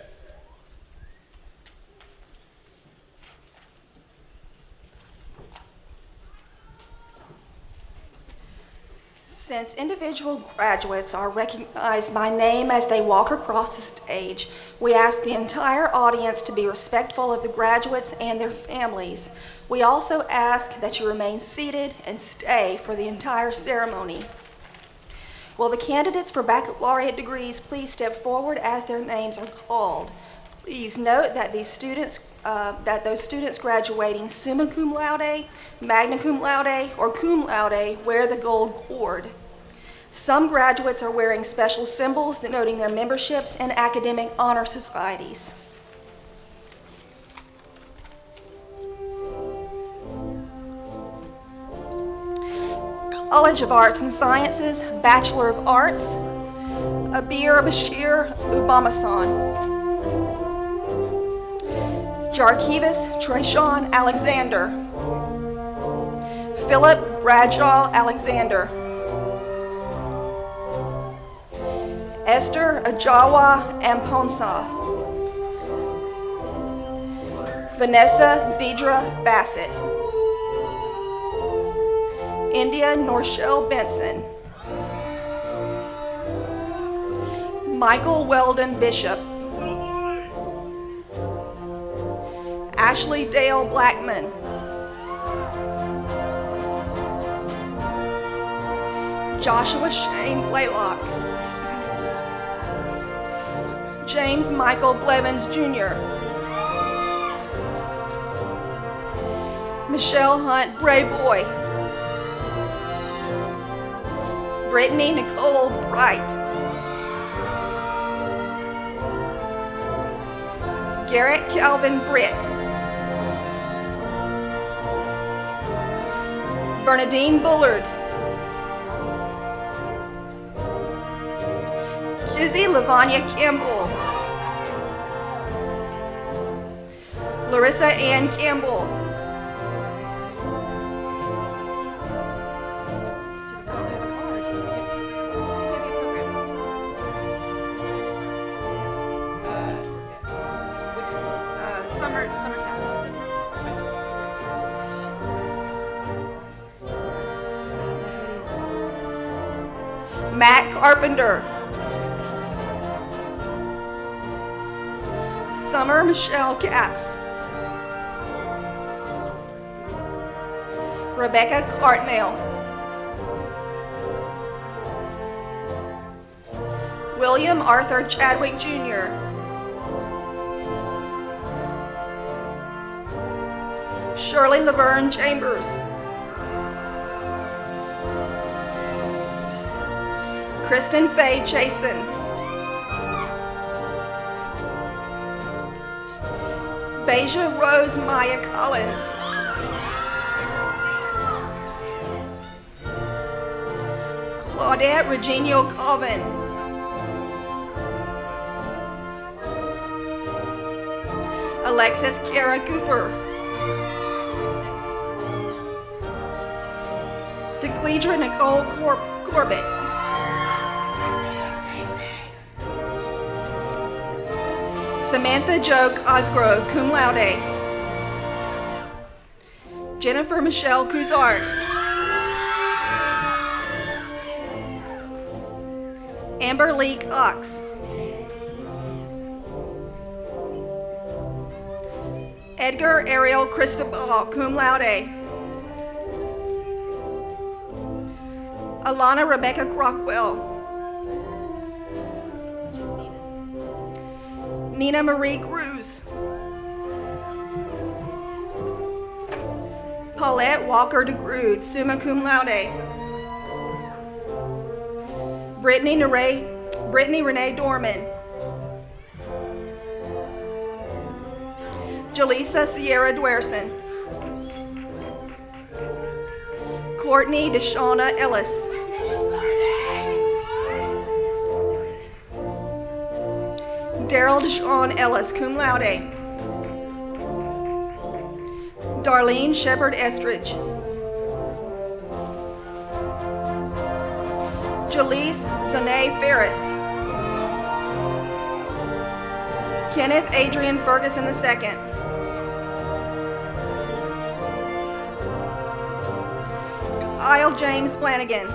Since individual graduates are recognized by name as they walk across the stage, we ask the entire audience to be respectful of the graduates and their families. We also ask that you remain seated and stay for the entire ceremony. Will the candidates for baccalaureate degrees please step forward as their names are called? Please note that those students graduating summa cum laude, magna cum laude, or cum laude wear the gold cord. Some graduates are wearing special symbols denoting their memberships in academic honor societies. College of Arts and Sciences, Bachelor of Arts, Abir Bashir Ubamasan. Jarkivas Treshawn Alexander. Philip Bradshaw Alexander. Esther Ajawa Amponsa. Vanessa Deidre Bassett. India Norshell Benson. Michael Weldon Bishop. Ashley Dale Blackman. Joshua Shane Blaylock. James Michael Blevins Jr. Michelle Hunt Brayboy. Brittany Nicole Bright. Garrett Calvin Britt. Bernadine Bullard. Kizzy Lavanya Campbell. Larissa Ann Campbell. Matt Carpenter. Summer Michelle Capps. Rebecca Cartnell. William Arthur Chadwick Jr. Shirley Laverne Chambers. Kristen Faye Chasen. Beja Rose Maya Collins. Claudette Reginio Colvin. Alexis Kara Cooper. DeCledra Nicole Corbett. Samantha Jo Cosgrove, cum laude. Jennifer Michelle Couzart. Amber Lee Cox. Edgar Ariel Cristobal, cum laude. Alana Rebecca Crockwell. Nina Marie Cruz. Paulette Walker DeGrood, summa cum laude. Brittany Renee Dorman. Jaleesa Sierra Dwerson. Courtney Deshauna Ellis. Daryl Deshaun Ellis, cum laude. Darlene Shepard Estridge. Jaleese Zanae Ferris. Kenneth Adrian Ferguson II. Kyle James Flanagan.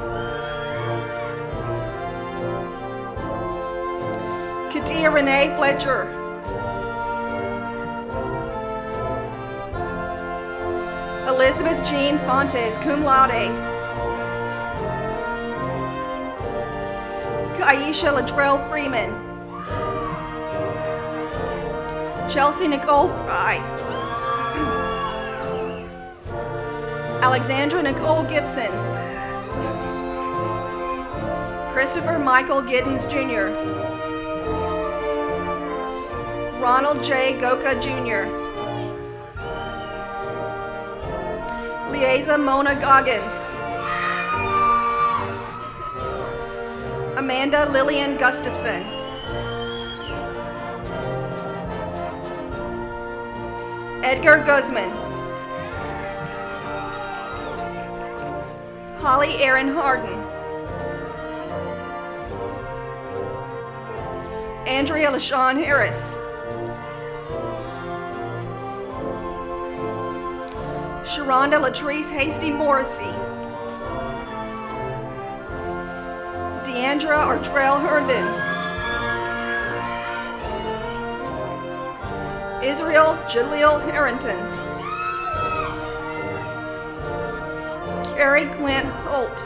Katia Renee Fletcher. Elizabeth Jean Fontes, cum laude. Kaisha Latrell Freeman. Chelsea Nicole Fry. Alexandra Nicole Gibson. Christopher Michael Giddens Jr. Ronald J. Goka Jr. Lieza Mona Goggins. Amanda Lillian Gustafson. Edgar Guzman. Holly Aaron Harden. Andrea LaShawn Harris. Sharonda Latrice Hasty Morrissey. Deandra Artrell Herndon. Israel Jaleel Harrington. Carrie Clint Holt.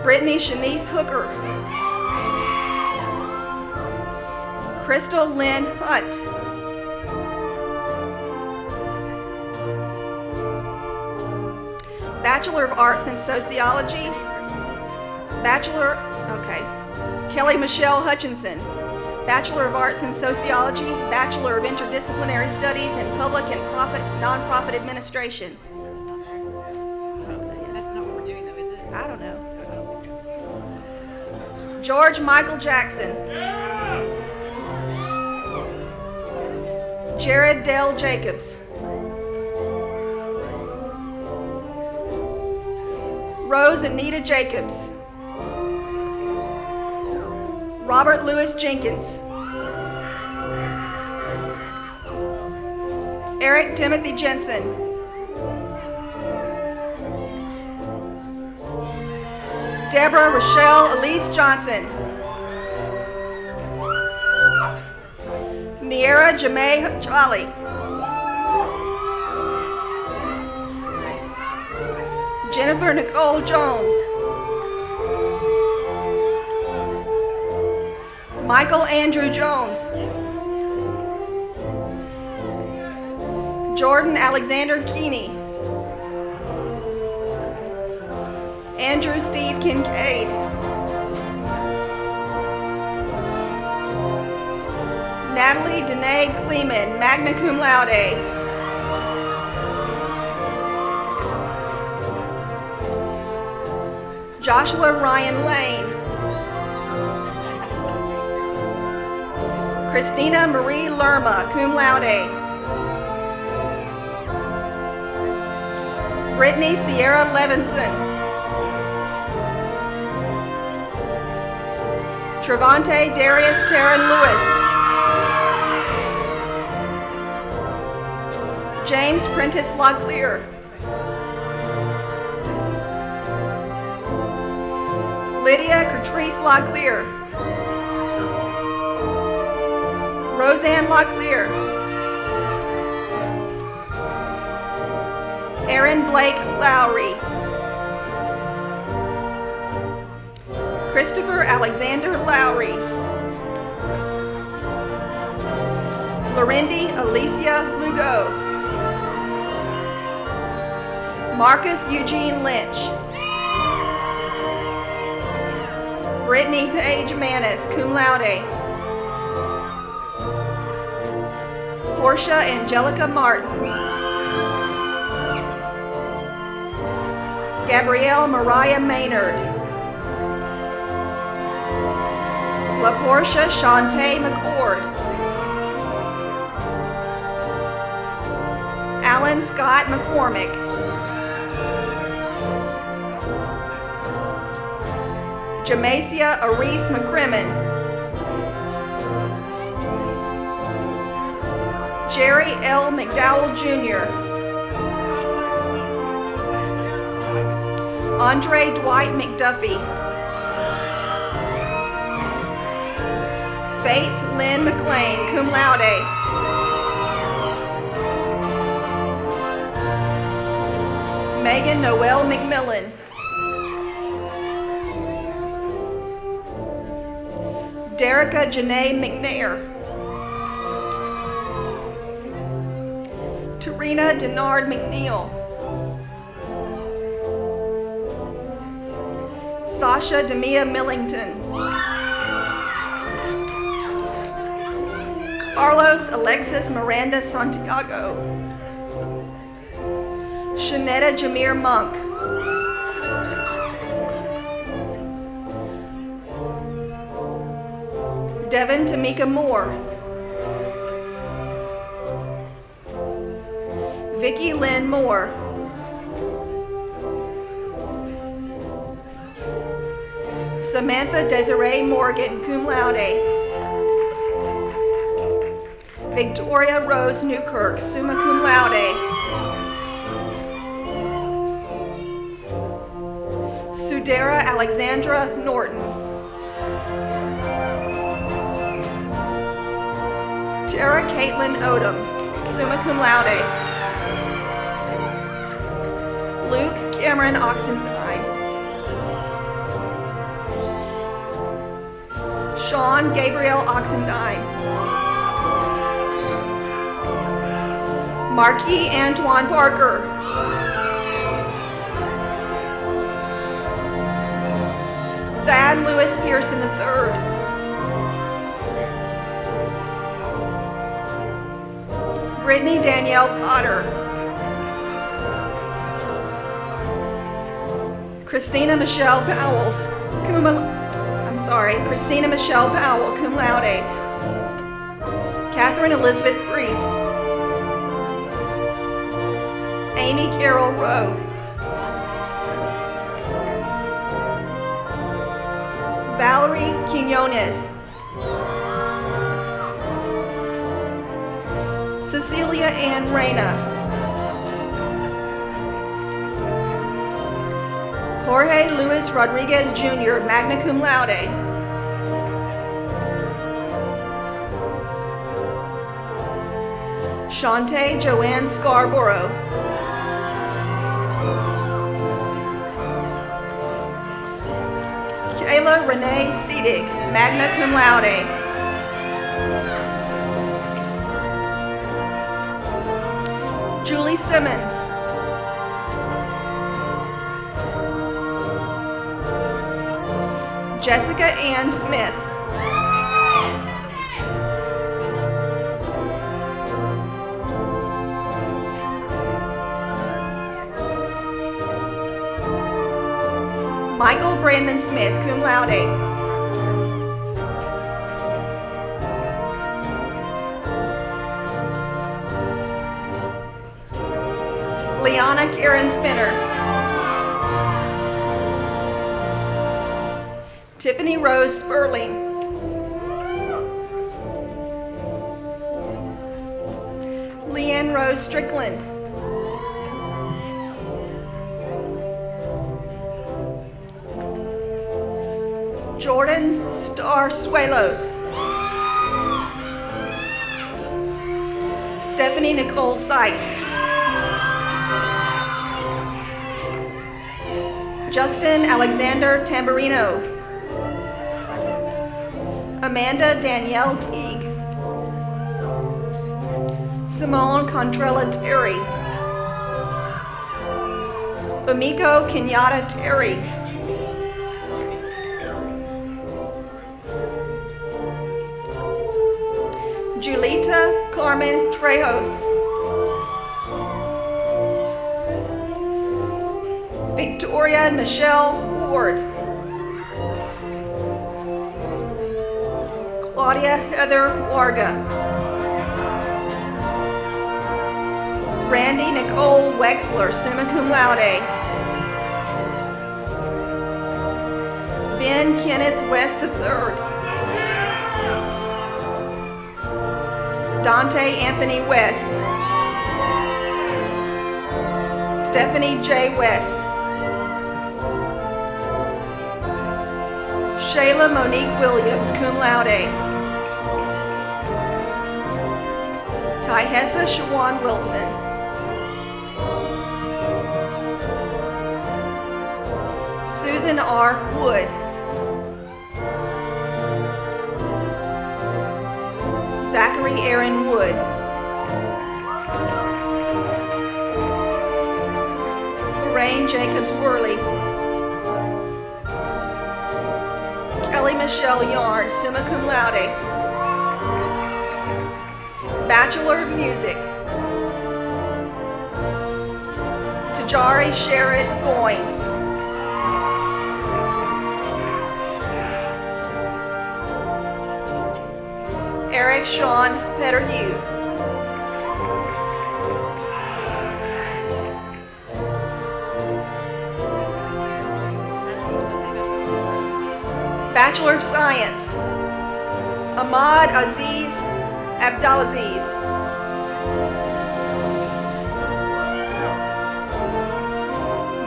Brittany Shanice Hooker. Crystal Lynn Hunt. Bachelor of Arts in Sociology. Kelly Michelle Hutchinson. Bachelor of Arts in Sociology, Bachelor of Interdisciplinary Studies in Public and Nonprofit Administration. That's not what we're doing though, is it? I don't know. George Michael Jackson. Jared Dale Jacobs. Rose Anita Jacobs. Robert Louis Jenkins. Eric Timothy Jensen. Deborah Rochelle Elise Johnson. Niera Jamae Jolly. Jennifer Nicole Jones. Michael Andrew Jones. Jordan Alexander Keeney. Andrew Steve Kincaid. Natalie Danae Kleeman, magna cum laude. Joshua Ryan Lane. Christina Marie Lerma, cum laude. Brittany Sierra Levinson. Trevante Darius Taryn Lewis. James Prentice Locklear. Lydia Catrice Locklear. Roseanne Locklear, Aaron Blake Lowry, Christopher Alexander Lowry, Lorindy Alicia Lugo, Marcus Eugene Lynch, Brittany Paige Manis, cum laude, Portia Angelica Martin, Gabrielle Mariah Maynard, LaPortia Shantae McCord, Alan Scott McCormick, Jamacia Areese McCrimmon, Jerry L. McDowell Jr., Andre Dwight McDuffie, Faith Lynn McLean, cum laude, Megan Noel McMillan, Derica Janae McNair, Tarina Denard McNeil, Sasha Demia Millington, Carlos Alexis Miranda Santiago, Shanetta Jameer Monk, Devin Tamika Moore, Vicki Lynn Moore, Samantha Desiree Morgan, cum laude, Victoria Rose Newkirk, summa cum laude, Sudera Alexandra Norton, Tara Caitlin Odom, summa cum laude, Luke Cameron Oxendine, Sean Gabriel Oxendine, Marquis Antoine Parker, Thad Lewis Pearson III, Brittany Danielle Potter, Christina Michelle Powell, Christina Michelle Powell, cum laude, Catherine Elizabeth Priest, Amy Carol Rowe, Valerie Quinones, Cecilia Ann Reyna, Jorge Luis Rodriguez Jr., magna cum laude, Shantae Joanne Scarborough, Kayla Renee Seedig, magna cum laude, Julie Simmons, Jessica Ann Smith, Michael Brandon Smith, cum laude, Liana Karen Spinner, Tiffany Rose Sperling, Leanne Rose Strickland, Jordan Star Suelos, Stephanie Nicole Sykes. Justin Alexander Tamburino. Amanda Danielle Teague. Simone Contrella Terry. Umiko Kenyatta Terry. Julita Carmen Trejos. Victoria Nichelle Ward. Claudia Heather Warga. Randy Nicole Wexler, summa cum laude. Ben Kenneth West III. Dante Anthony West. Stephanie J. West. Shayla Monique Williams, cum laude. Tyhessa Shawan Wilson. Susan R. Wood. Zachary Aaron Wood. Lorraine Jacobs Worley. Kelly Michelle Yarn, summa cum laude. Bachelor of Music. Tajari Sherrod Goins. Eric Sean Petterhue. Bachelor of Science. Ahmad Aziz Abdulaziz.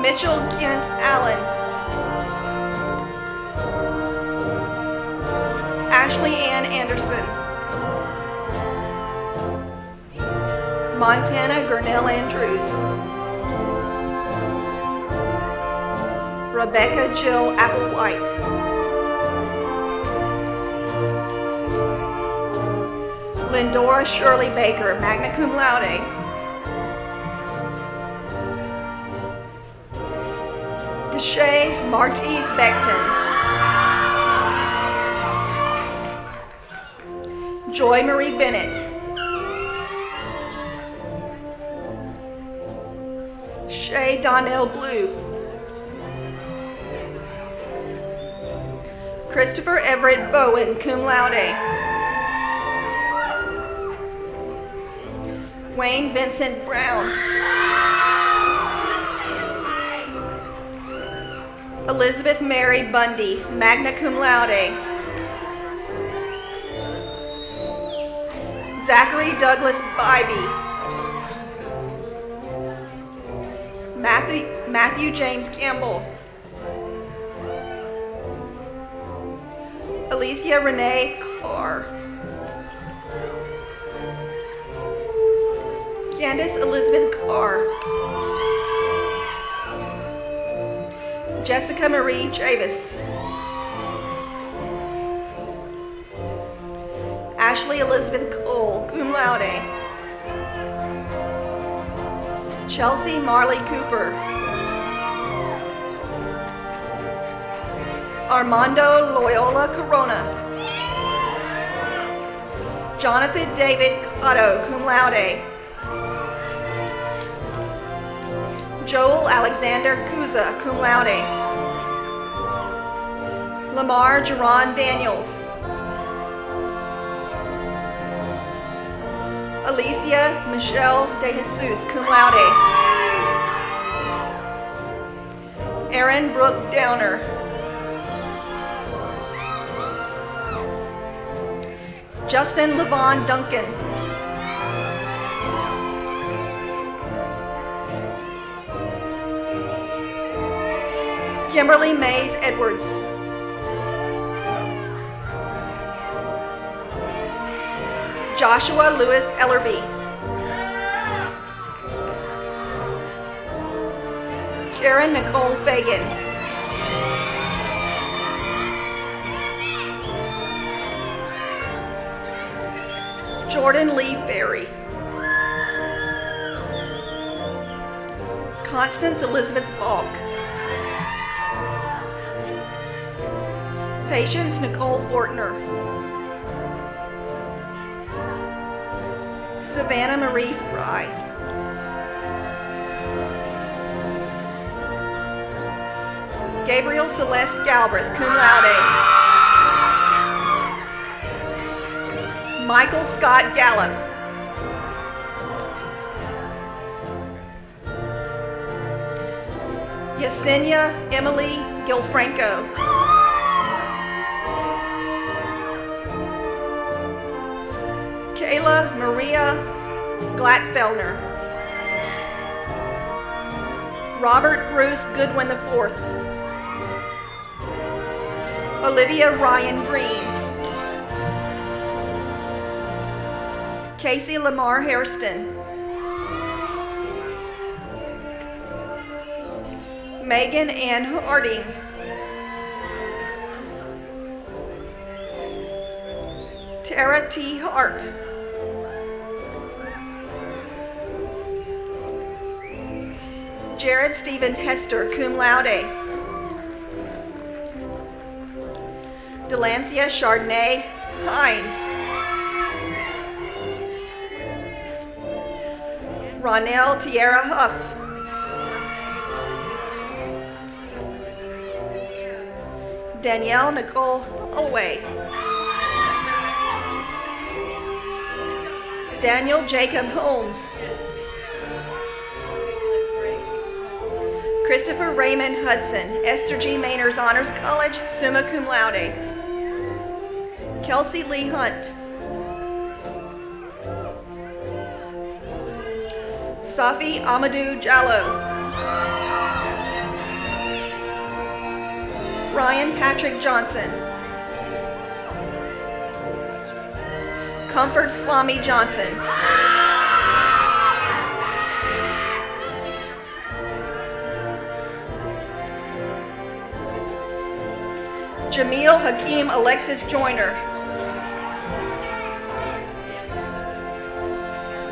Mitchell Kent Allen. Ashley Ann Anderson. Montana Gurnell Andrews. Rebecca Jill Applewhite. Lindora Shirley Baker, magna cum laude. Deshae Martise Becton. Joy Marie Bennett. Shay Donnell Blue. Christopher Everett Bowen, cum laude. Wayne Vincent Brown. Elizabeth Mary Bundy, magna cum laude. Zachary Douglas Bybee. Matthew James Campbell. Alicia Renee Carr. Candace Elizabeth Carr. Jessica Marie Chavis. Ashley Elizabeth Cole, cum laude. Chelsea Marley Cooper. Armando Loyola Corona. Jonathan David Cotto, cum laude. Joel Alexander Guza, cum laude. Lamar Jerron Daniels. Alicia Michelle De Jesus, cum laude. Aaron Brooke Downer. Justin Levon Duncan. Kimberly Mays Edwards. Joshua Lewis Ellerby. Karen Nicole Fagan. Jordan Lee Ferry. Constance Elizabeth Falk. Patience Nicole Fortner. Savannah Marie Fry. Gabriel Celeste Galbraith, cum laude. Michael Scott Gallup. Yesenia Emily Gilfranco. Kayla Maria Glatfelner. Robert Bruce Goodwin IV. Olivia Ryan Green. Casey Lamar Hairston. Megan Ann Harding. Tara T. Harp. Jared Stephen Hester, cum laude. Delancia Chardonnay Hines. Ronell Tierra Huff. Danielle Nicole Olway. Daniel Jacob Holmes. Christopher Raymond Hudson, Esther G. Mainers Honors College, summa cum laude. Kelsey Lee Hunt. Safi Amadou Jallo. Ryan Patrick Johnson. Comfort Slami Johnson. Jamil Hakeem Alexis Joyner.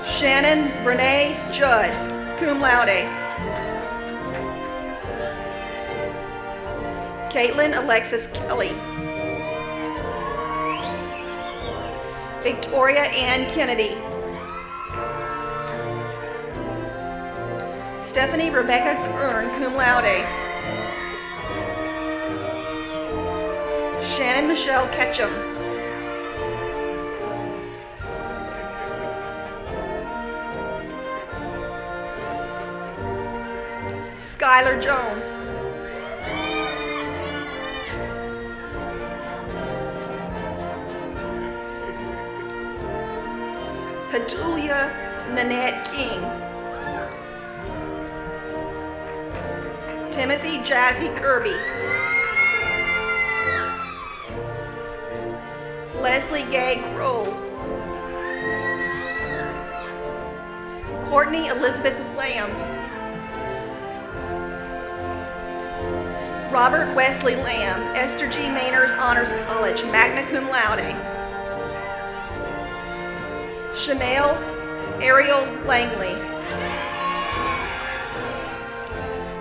Shannon Brene Judd, cum laude. Caitlin Alexis Kelly. Victoria Ann Kennedy. Stephanie Rebecca Kern, cum laude. Shannon Michelle Ketchum. Skylar Jones. Petulia Nanette King. Timothy Jazzy Kirby. Leslie Gay Kroll. Courtney Elizabeth Lamb. Robert Wesley Lamb, Esther G. Mainers Honors College, magna cum laude. Chanel Ariel Langley.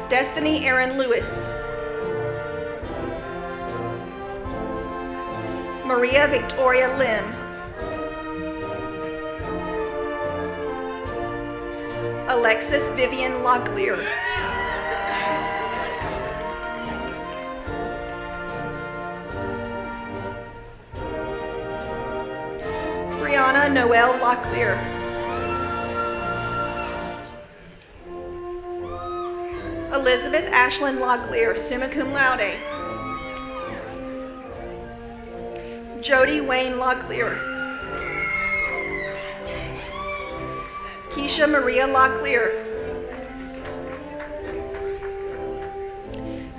Destiny Aaron Lewis. Maria Victoria Lim. Alexis Vivian Locklear. Brianna Noel Locklear. Elizabeth Ashlyn Locklear, summa cum laude. Jody Wayne Locklear. Keisha Maria Locklear.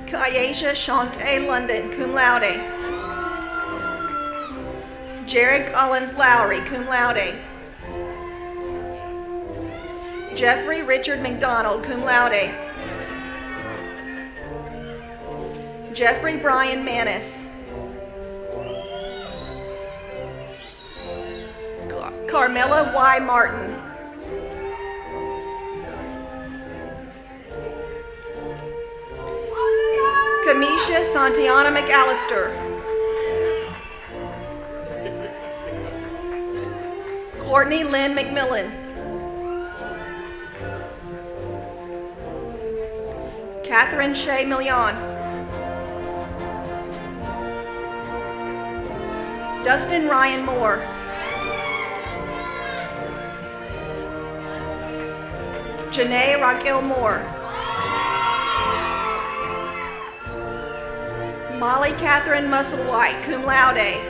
Kyasia Shantae London, cum laude. Jared Collins Lowry, cum laude. Jeffrey Richard McDonald, cum laude. Jeffrey Brian Manis. Carmela Y. Martin. Kamisha Santiana McAllister. Courtney Lynn McMillan. Catherine Shea Million. Dustin Ryan Moore. Janae Raquel Moore. Molly Catherine Musselwhite, cum laude.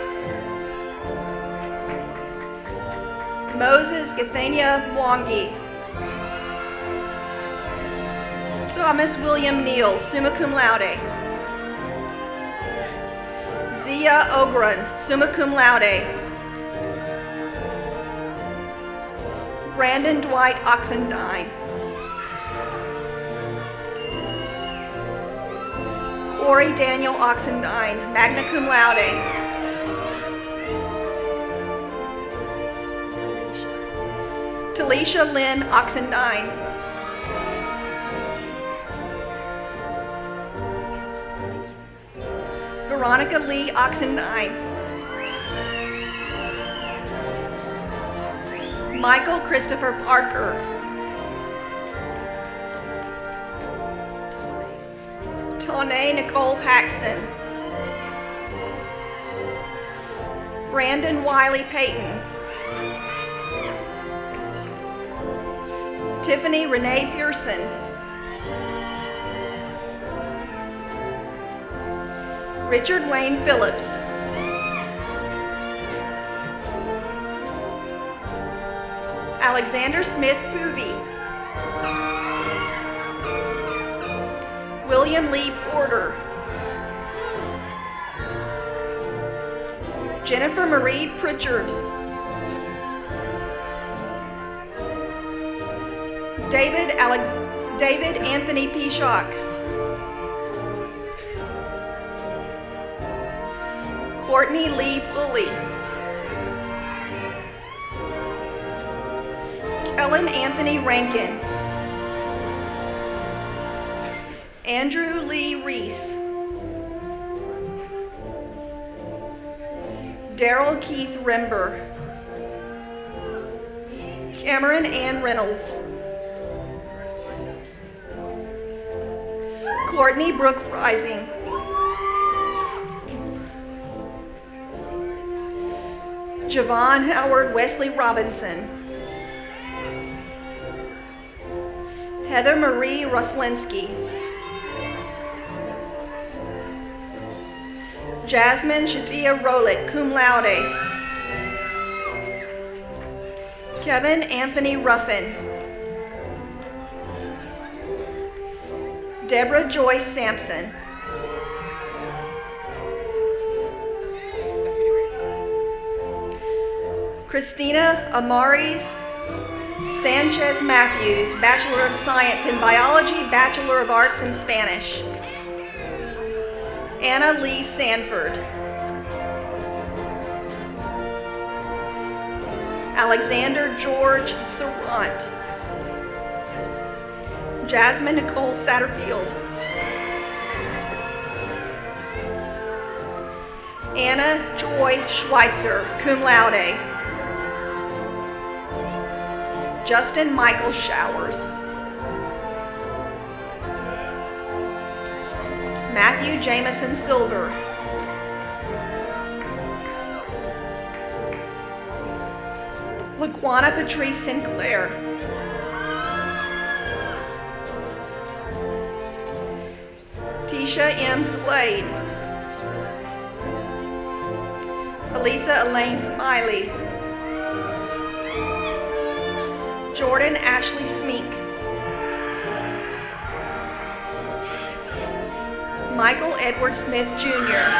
Moses Gathania Mwangi. Thomas William Neal, summa cum laude. Zia Ogren, summa cum laude. Brandon Dwight Oxendine. Corey Daniel Oxendine, magna cum laude. Talisha Lynn Oxendine. Veronica Lee Oxendine. Michael Christopher Parker. Tanae Nicole Paxton. Brandon Wiley Payton. Tiffany Renee Pearson. Richard Wayne Phillips. Alexander Smith Boovey. William Lee Porter. Jennifer Marie Pritchard. David Anthony Peacock. Courtney Lee Pulley. Kellen Anthony Rankin. Andrew Lee Reese. Daryl Keith Rember. Cameron Ann Reynolds. Courtney Brooke Rising. Javon Howard Wesley Robinson. Heather Marie Roslinski. Jasmine Shatia Rowlett, cum laude. Kevin Anthony Ruffin. Deborah Joyce Sampson. Christina Amaris Sanchez Matthews, Bachelor of Science in Biology, Bachelor of Arts in Spanish. Anna Lee Sanford. Alexander George Sarant. Jasmine Nicole Satterfield. Anna Joy Schweitzer, cum laude. Justin Michael Showers. Matthew Jameson Silver. Laquana Patrice Sinclair. Tisha M. Slade. Elisa Elaine Smiley. Jordan Ashley Smeek. Michael Edward Smith Jr.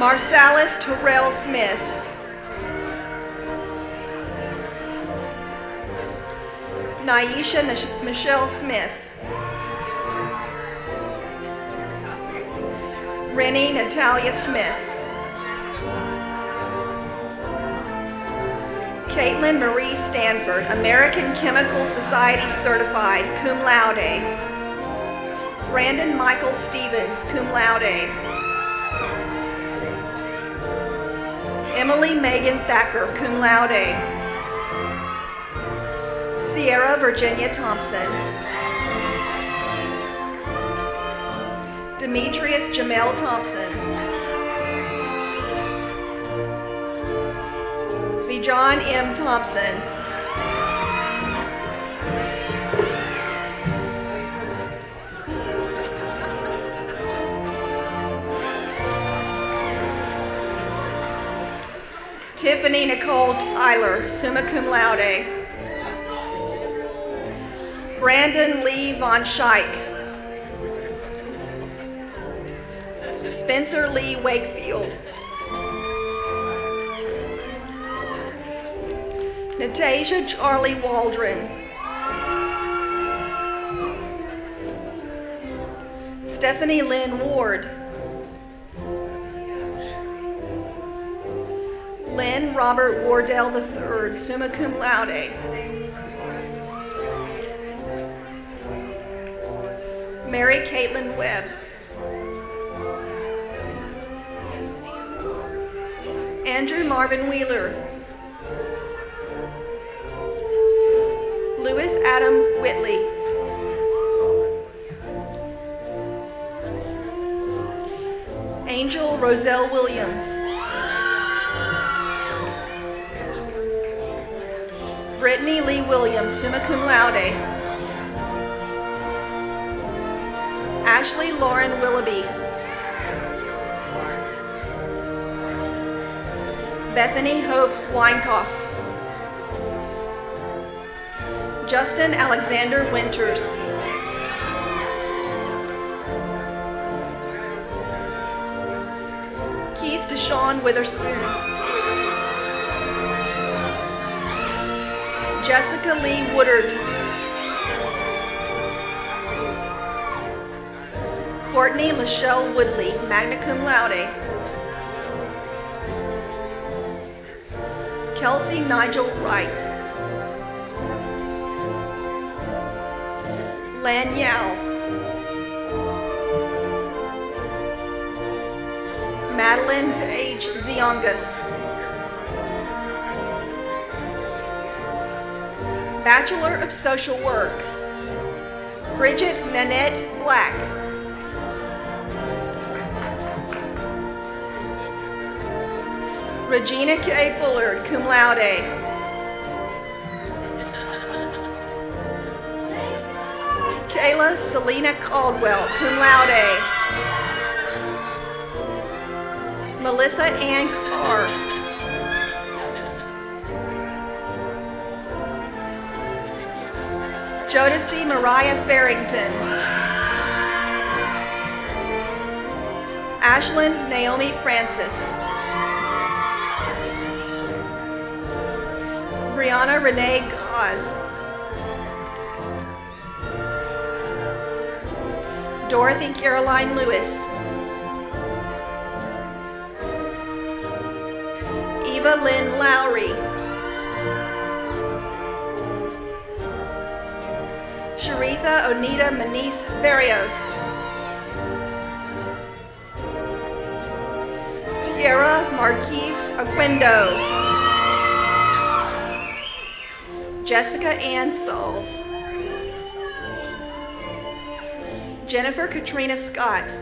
Marsalis Terrell Smith. Naisha Michelle Smith. Rennie Natalia Smith. Caitlin Marie Stanford, American Chemical Society Certified, cum laude. Brandon Michael Stevens, cum laude. Emily Megan Thacker, cum laude. Sierra Virginia Thompson. Demetrius Jamel Thompson. John M. Thompson. Tiffany Nicole Tyler, summa cum laude. Brandon Lee Von Schaik. Spencer Lee Wakefield. Natasha Charlie Waldron. Stephanie Lynn Ward. Lynn Robert Wardell III, summa cum laude. Mary Caitlin Webb. Andrew Marvin Wheeler. Lewis Adam Whitley. Angel Roselle Williams. Brittany Lee Williams, summa cum laude. Ashley Lauren Willoughby. Bethany Hope Weinkoff. Justin Alexander Winters. Keith Deshawn Witherspoon. Jessica Lee Woodard. Courtney Lachelle Woodley, magna cum laude. Kelsey Nigel Wright. Lan Yao. Madeline Page Ziongas. Bachelor of Social Work, Bridget Nanette Black. Regina K. Bullard, cum laude. Kayla Selena Caldwell, cum laude. Melissa Ann Carr. Jodeci Mariah Farrington. Ashlyn Naomi Francis. Brianna Renee Gause. Dorothy Caroline Lewis. Eva Lynn Lowry. Sharitha Onita Manice Barrios. Tierra Marquise Aquendo. Jessica Ann Sauls. Jennifer Katrina Scott.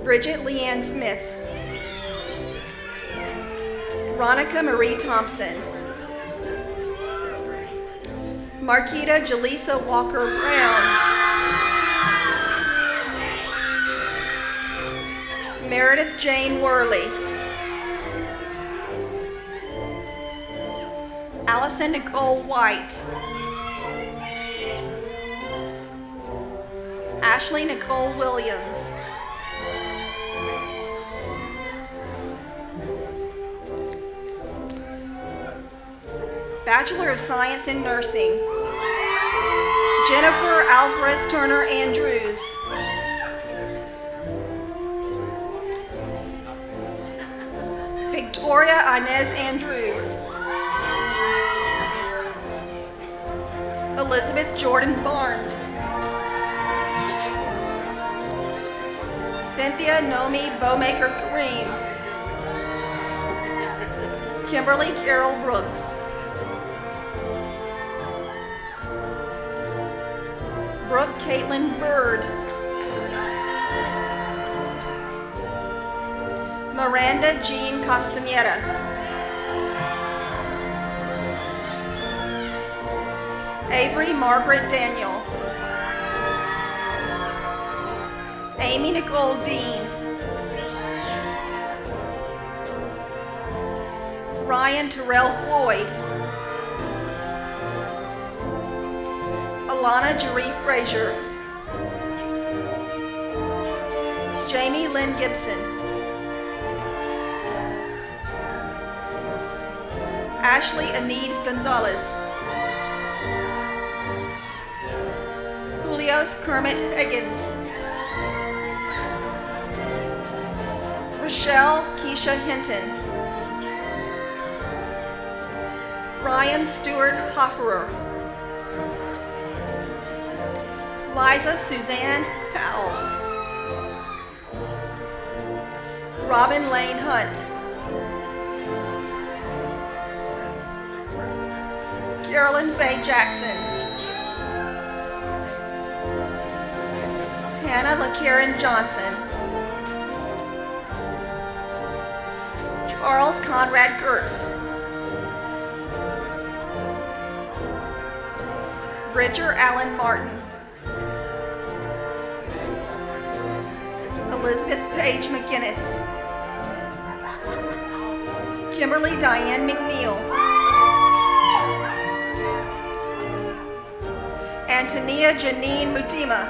Bridget Leanne Smith. Ronica Marie Thompson. Marquita Jaleesa Walker Brown. Meredith Jane Worley. Allison Nicole White. Ashley Nicole Williams. Bachelor of Science in Nursing, Jennifer Alvarez Turner Andrews. Victoria Inez Andrews. Elizabeth Jordan Barnes. Cynthia Nomi Bowmaker Kareem. Kimberly Carol Brooks. Brooke Caitlin Bird. Miranda Jean Castaneda. Avery Margaret Daniel. Amy Nicole Dean. Ryan Terrell Floyd. Alana Jaree Frazier. Jamie Lynn Gibson. Ashley Anid Gonzalez. Julios Kermit Higgins. Rochelle Keisha Hinton. Ryan Stewart Hofferer. Liza Suzanne Howell. Robin Lane Hunt. Carolyn Faye Jackson. Hannah LaKaren Johnson. Charles Conrad Gertz. Bridger Allen Martin. Elizabeth Page McGinnis. Kimberly Diane McNeil. Antonia Janine Mutima.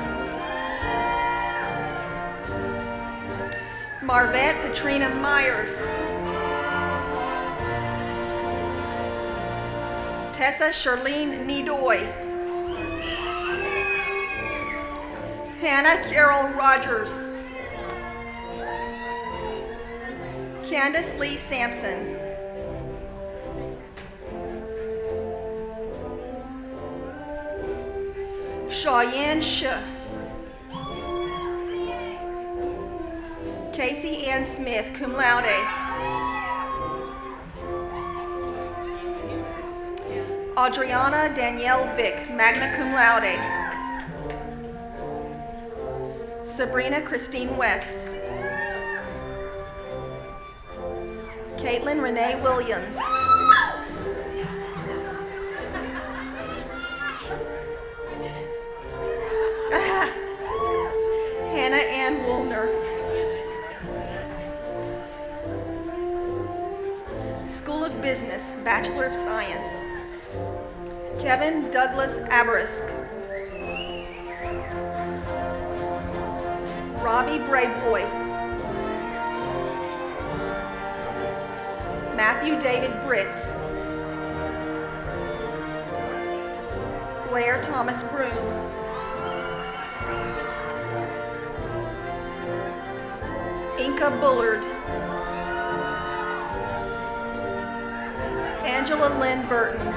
Marvette Katrina Myers. Tessa Charlene Nidoy. Hannah Carol Rogers. Candace Lee Sampson. Cheyenne Shah. Casey Ann Smith, cum laude. Adriana Danielle Vick, magna cum laude. Sabrina Christine West. Caitlin Renee Williams. Hannah Ann Woolner. School of Business, Bachelor of Science. Kevin Douglas Abarisk. Robbie Brayboy. Matthew David Britt. Blair Thomas Broom. Inca Bullard. Angela Lynn Burton.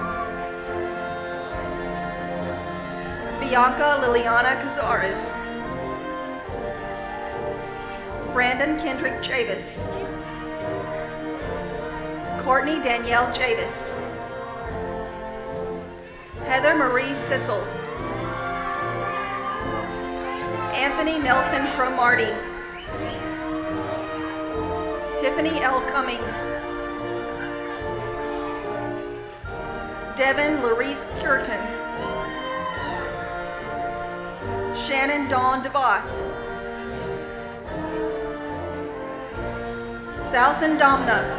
Bianca Liliana Cazares. Brandon Kendrick Javis. Courtney Danielle Javis. Heather Marie Sissel. Anthony Nelson Cromarty. Tiffany L. Cummings. Devin Larice Curtin. Shannon Dawn DeVos. Salson Domna.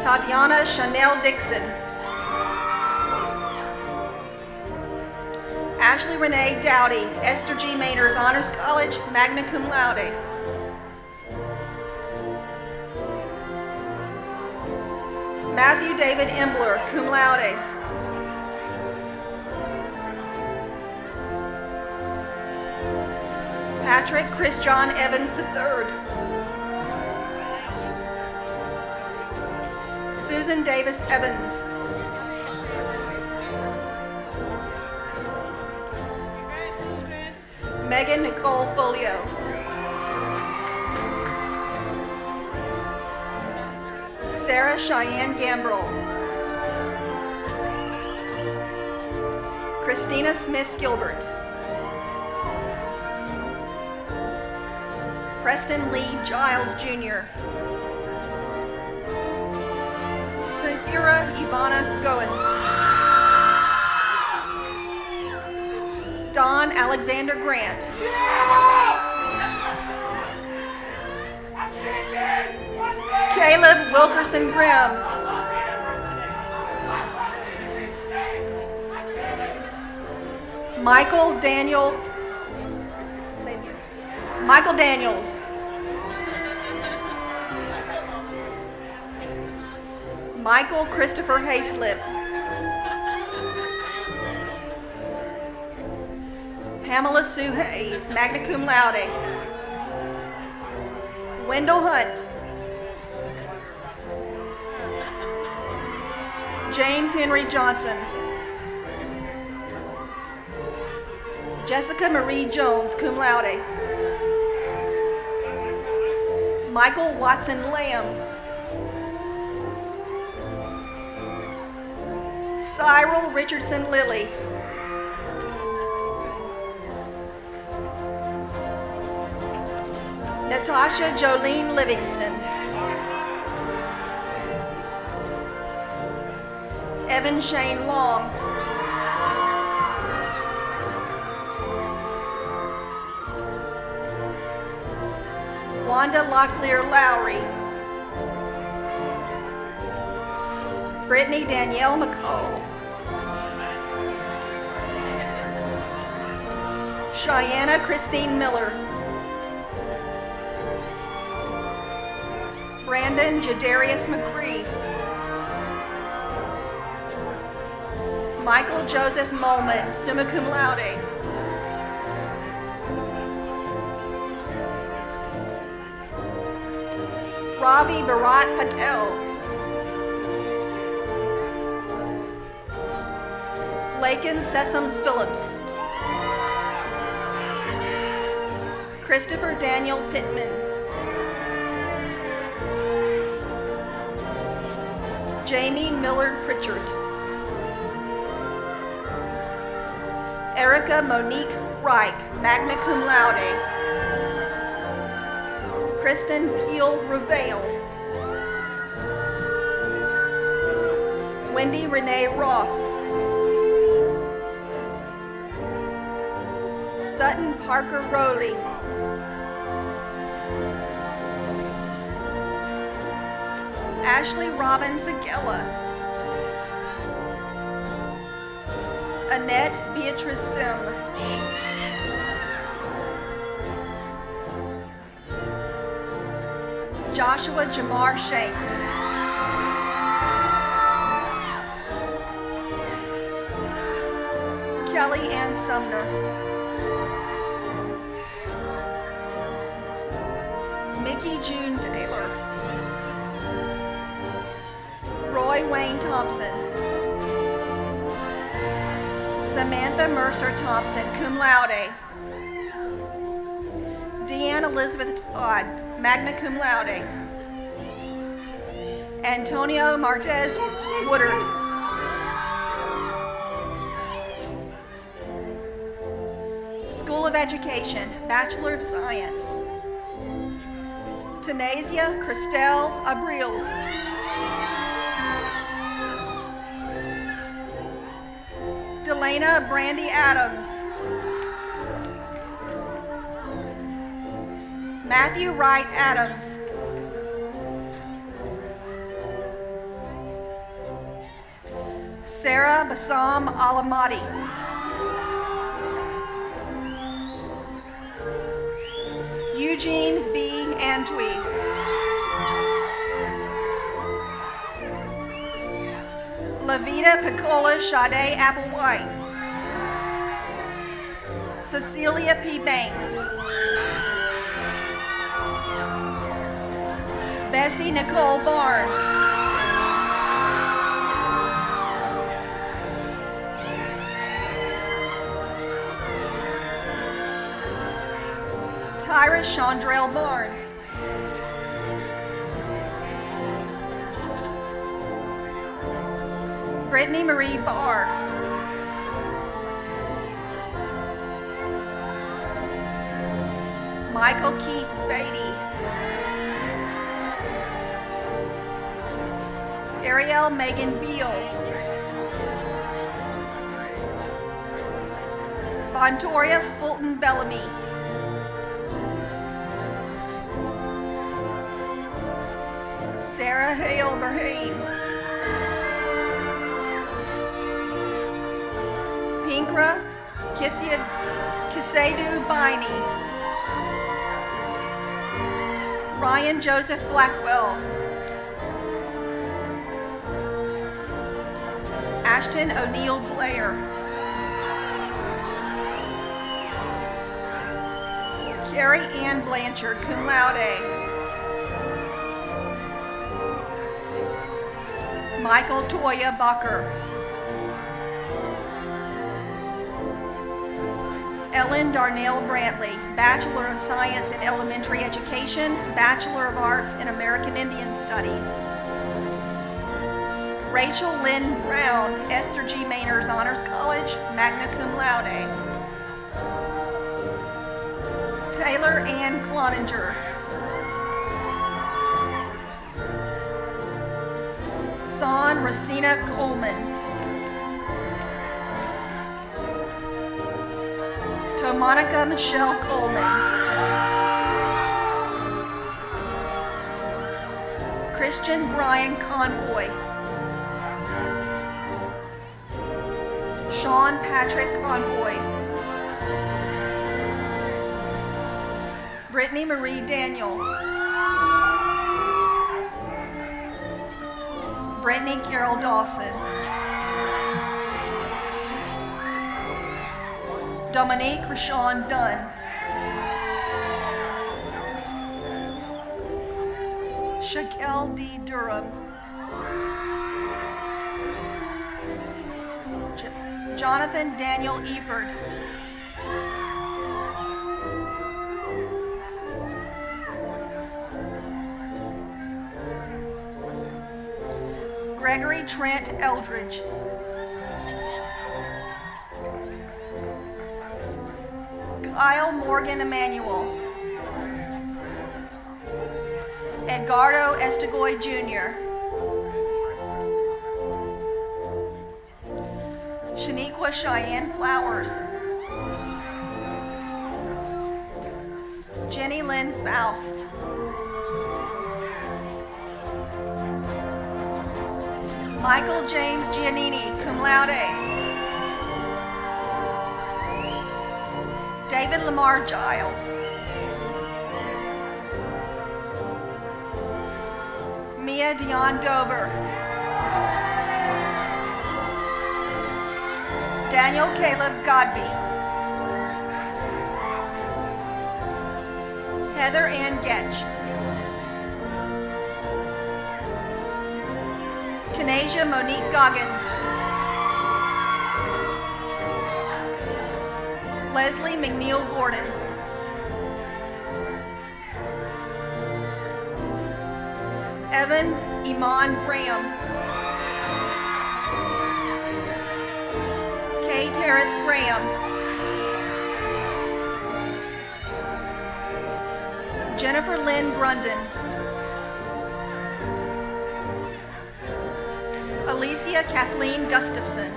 Tatiana Chanel Dixon. Ashley Renee Dowdy, Esther G. Mainers Honors College, magna cum laude. Matthew David Embler, cum laude. Patrick Chris John Evans III. Susan Davis Evans. Megan Nicole Folio. Sarah Cheyenne Gambrell. Christina Smith Gilbert. Preston Lee Giles Jr. Sahira Ivana Goins. Don Alexander Grant. Caleb Wilkerson Grimm. Michael Daniels. Michael Christopher Hayslip. Pamela Sue Hayes, magna cum laude. Wendell Hunt. James Henry Johnson. Jessica Marie Jones, cum laude. Michael Watson Lamb. Cyril Richardson Lilly. Natasha Jolene Livingston. Evan Shane Long. Wanda Locklear Lowry. Brittany Danielle McCall. Cheyenne Christine Miller. Brandon Jadarius McCree. Michael Joseph Molman, summa cum laude. Ravi Bharat Patel. Lakin Sessoms Phillips. Christopher Daniel Pittman. Jamie Millard Pritchard. Erica Monique Reich, magna cum laude. Kristen Peel Revale. Wendy Renee Ross. Sutton Parker Rowley. Ashley Robin Zagella. Annette Beatrice Sim. Joshua Jamar Shanks. Kelly Ann Sumner. Mickey June Taylor. Roy Wayne Thompson. Samantha Mercer Thompson, cum laude. Deanne Elizabeth Todd, magna cum laude. Antonio Martez Woodard. School of Education, Bachelor of Science. Tanasia Christelle Abrils. Delana Brandy Adams. Matthew Wright Adams. Sarah Bassam Alamati. Eugene B. Antwi. Lavita Piccola Sade Applewhite. Cecilia P. Banks. Bessie Nicole Barnes. Tyra Chandrell Barnes. Brittany Marie Barr. Michael Keith Beatty. Ariel Megan Beal. Vontoria Fulton Bellamy. Sarah Hale Berhane. Pinkra Kisedu Biney. Ryan Joseph Blackwell. Ashton O'Neill Blair. Carrie Ann Blanchard, cum laude. Michael Toya Bucker. Ellen Darnell Brantley, Bachelor of Science in Elementary Education, Bachelor of Arts in American Indian Studies. Rachel Lynn Brown, Esther G. Mainers Honors College, magna cum laude. Taylor Ann Cloninger. Son Racina Coleman. Tomonica Michelle Coleman. Christian Brian Conboy. Sean Patrick Conboy. Brittany Marie Daniel. Brittany Carol Dawson. Dominique Rashawn Dunn. Shaquille D. Durham. Jonathan Daniel Eford. Gregory Trent Eldridge. Kyle Morgan Emanuel. Edgardo Estegoy Jr. Shaniqua Cheyenne Flowers. Jenny Lynn Faust. Michael James Giannini, cum laude. David Lamar Giles. Mia Dion Gober. Daniel Caleb Godby. Heather Ann Getch. Kanasia Monique Goggins. Leslie McNeil Gordon. Evan Iman Graham. Kay Terrace Graham. Jennifer Lynn Grunden. Alicia Kathleen Gustafson.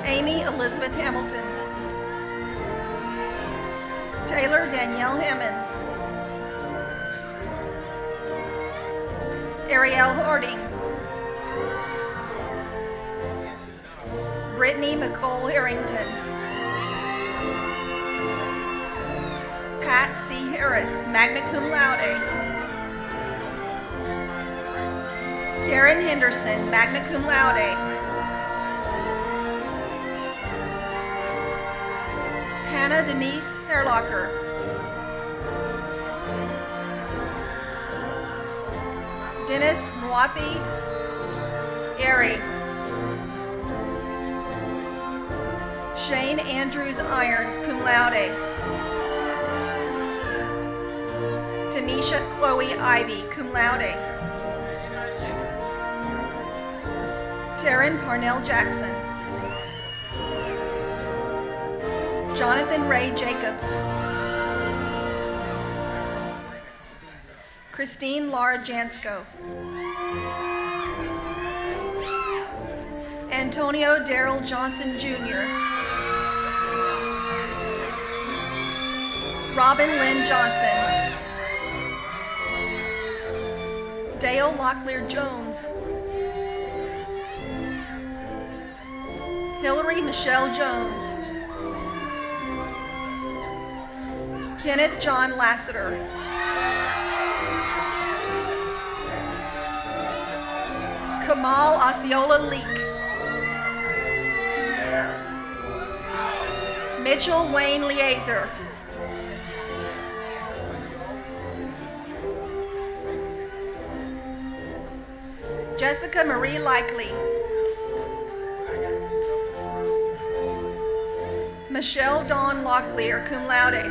Amy Elizabeth Hamilton. Taylor Danielle Hammonds. Ariel Harding. Brittany McCole Harrington. Pat C. Harris, magna cum laude. Karen Henderson, magna cum laude. Hannah Denise Herlocker. Dennis Mwathi Airy. Shane Andrews Irons, cum laude. Tamisha Chloe Ivy, cum laude. Taryn Parnell Jackson. Jonathan Ray Jacobs. Christine Laura Jansko. Antonio Darrell Johnson Jr. Robin Lynn Johnson. Dale Locklear Jones. Hillary Michelle Jones. Kenneth John Lassiter. Kamal Osceola Leak. Mitchell Wayne Leazer. Jessica Marie Likely. Michelle Dawn Locklear, cum laude.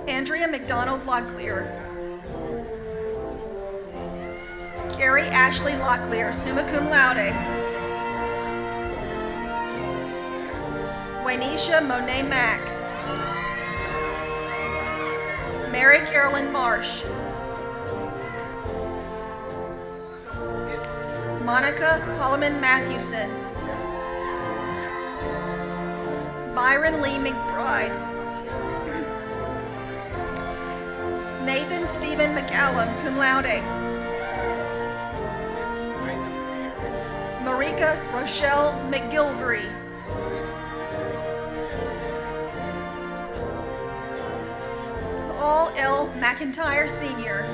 Andrea McDonald Locklear. Carrie Ashley Locklear, summa cum laude. Waynisha Monet Mack. Mary Carolyn Marsh. Monica Holloman Mathewson. Byron Lee McBride. Nathan Stephen McCallum, cum laude. Marika Rochelle McGilvery. Paul L. McIntyre Sr.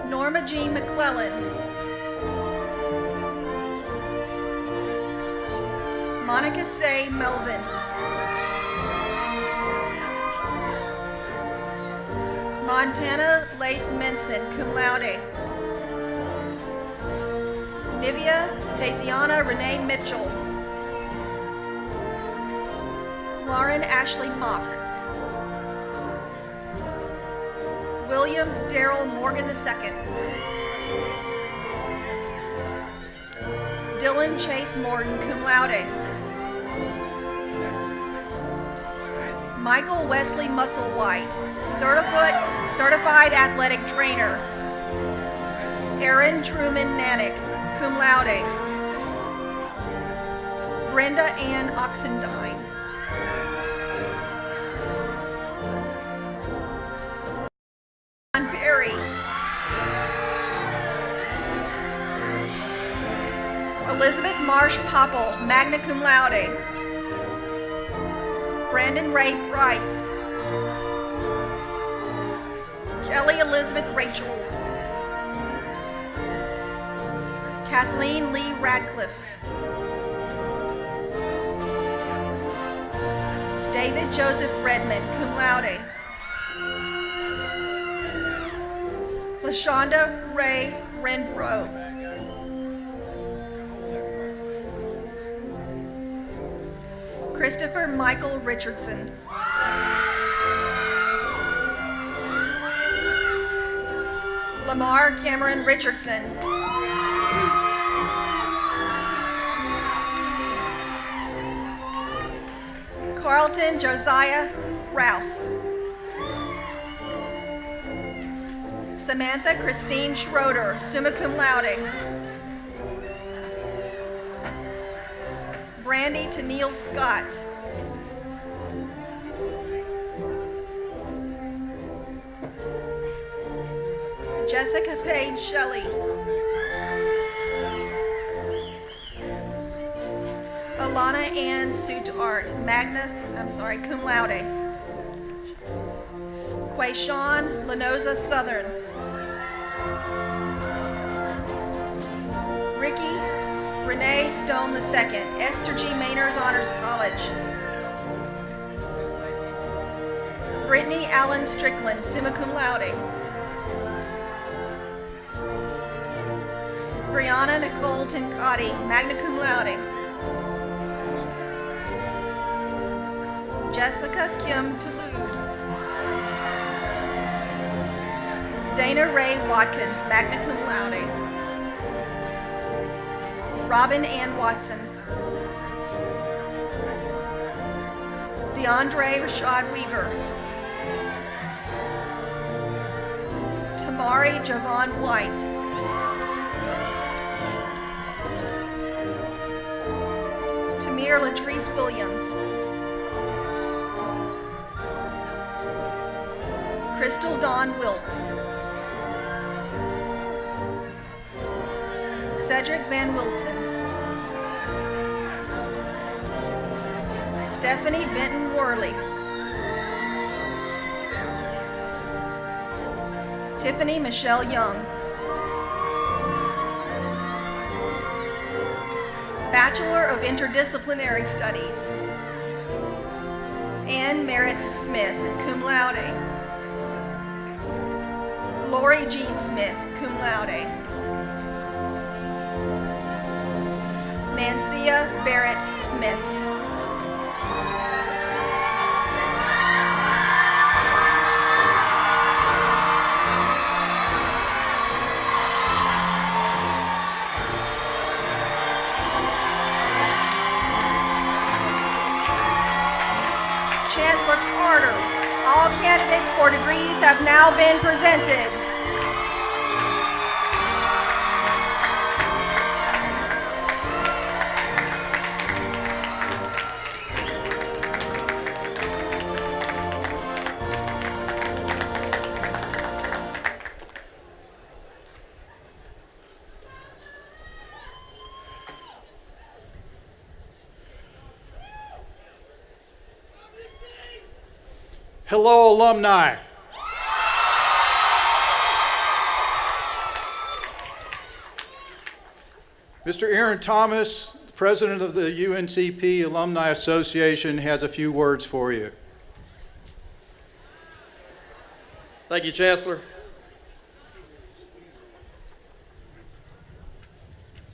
Norma Jean McClellan. Monica Say Melvin. Montana Lace Menson, cum laude. Nivea Daisiana Renee Mitchell. Lauren Ashley Mock. William Darrell Morgan II. Dylan Chase Morton, cum laude. Michael Wesley Musselwhite, certified athletic trainer. Aaron Truman Nanick, cum laude. Brenda Ann Oxendine. John Perry. Elizabeth Marsh Popple, magna cum laude. Brandon Ray Bryce. Kelly Elizabeth Rachels. Kathleen Lee Radcliffe. David Joseph Redmond, cum laude. LaShonda Ray Renfro. Christopher Michael Richardson. Lamar Cameron Richardson. Carlton Josiah Rouse. Samantha Christine Schroeder, summa cum laude. Brandy Tennille Scott. Jessica Page Shelley. Alana Ann Suitart, cum laude. Quayshawn Lenoza Southern. Ricky Renee Stone II, Esther G. Mainers Honors College. Brittany Allen Strickland, summa cum laude. Brianna Nicole Tincotti, magna cum laude. Jessica Kim Touloud. Dana Ray Watkins, magna cum laude. Robin Ann Watson. DeAndre Rashad Weaver. Tamari Javon White. Tamir Latrice Williams. Crystal Dawn Wilkes. Cedric Van Wilson. Stephanie Benton Worley. Tiffany Michelle Young. Bachelor of Interdisciplinary Studies. Ann Merritt Smith, cum laude. Lori Jean Smith, cum laude. Nancia Barrett Smith. Chancellor Carter, all candidates for degrees have now been presented. Hello, alumni. Mr. Aaron Thomas, President of the UNCP Alumni Association, has a few words for you. Thank you, Chancellor.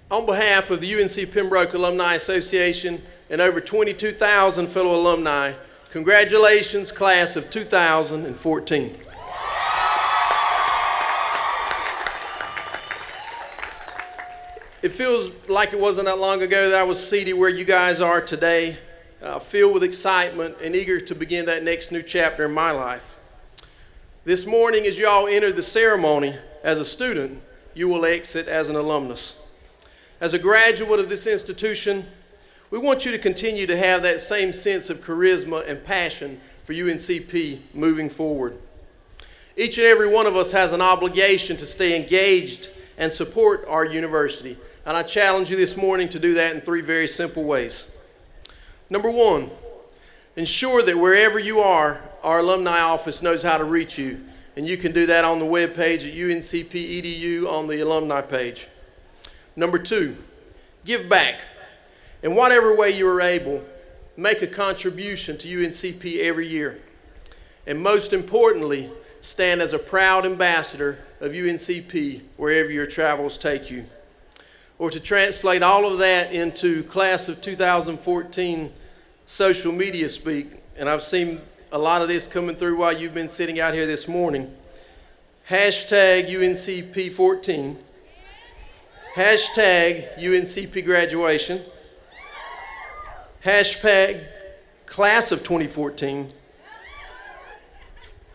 On behalf of the UNC Pembroke Alumni Association and over 22,000 fellow alumni, congratulations, class of 2014. It feels like it wasn't that long ago that I was seated where you guys are today, filled with excitement and eager to begin that next new chapter in my life. This morning, as you all enter the ceremony as a student, you will exit as an alumnus. As a graduate of this institution, we want you to continue to have that same sense of charisma and passion for UNCP moving forward. Each and every one of us has an obligation to stay engaged and support our university, and I challenge you this morning to do that in 3 very simple ways. Number 1, ensure that wherever you are, our alumni office knows how to reach you, and you can do that on the webpage at UNCP.edu on the alumni page. Number 2, give back. In whatever way you are able, make a contribution to UNCP every year. And most importantly, stand as a proud ambassador of UNCP wherever your travels take you. Or to translate all of that into class of 2014 social media speak, and I've seen a lot of this coming through while you've been sitting out here this morning, hashtag UNCP14, hashtag UNCP graduation, hashtag class of 2014.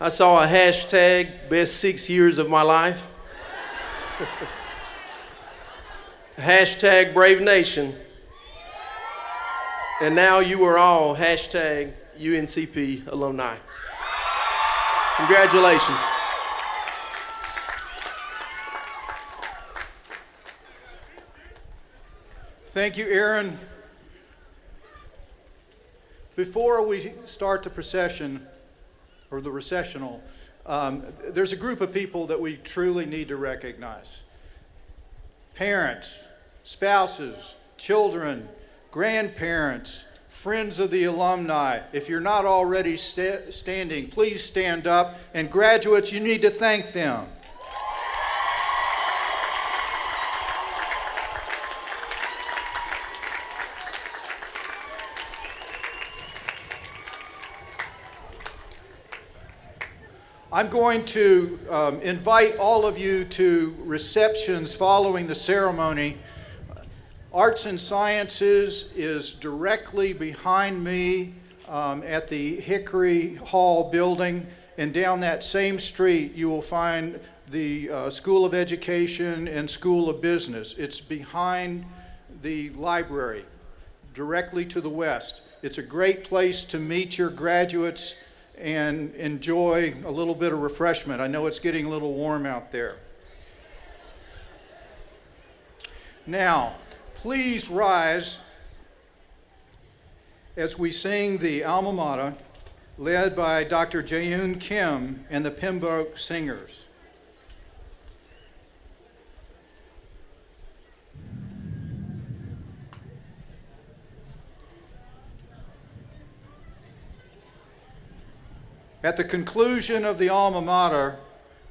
I saw a hashtag best 6 years of my life. Hashtag brave nation. And now you are all hashtag UNCP alumni. Congratulations. Thank you, Aaron. Before we start the procession, or the recessional, There's a group of people that we truly need to recognize. Parents, spouses, children, grandparents, friends of the alumni. If you're not already standing, please stand up. And graduates, you need to thank them. I'm going to invite all of you to receptions following the ceremony. Arts and Sciences is directly behind me at the Hickory Hall building, and down that same street you will find the School of Education and School of Business. It's behind the library, directly to the west. It's a great place to meet your graduates and enjoy a little bit of refreshment. I know it's getting a little warm out there. Now, please rise as we sing the Alma Mater, led by Dr. Jaeyoon Kim and the Pembroke Singers. At the conclusion of the Alma Mater,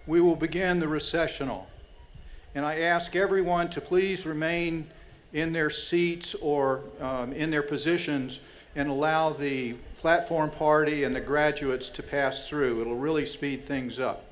we will begin the recessional. And I ask everyone to please remain in their seats or in their positions and allow the platform party and the graduates to pass through. It'll really speed things up.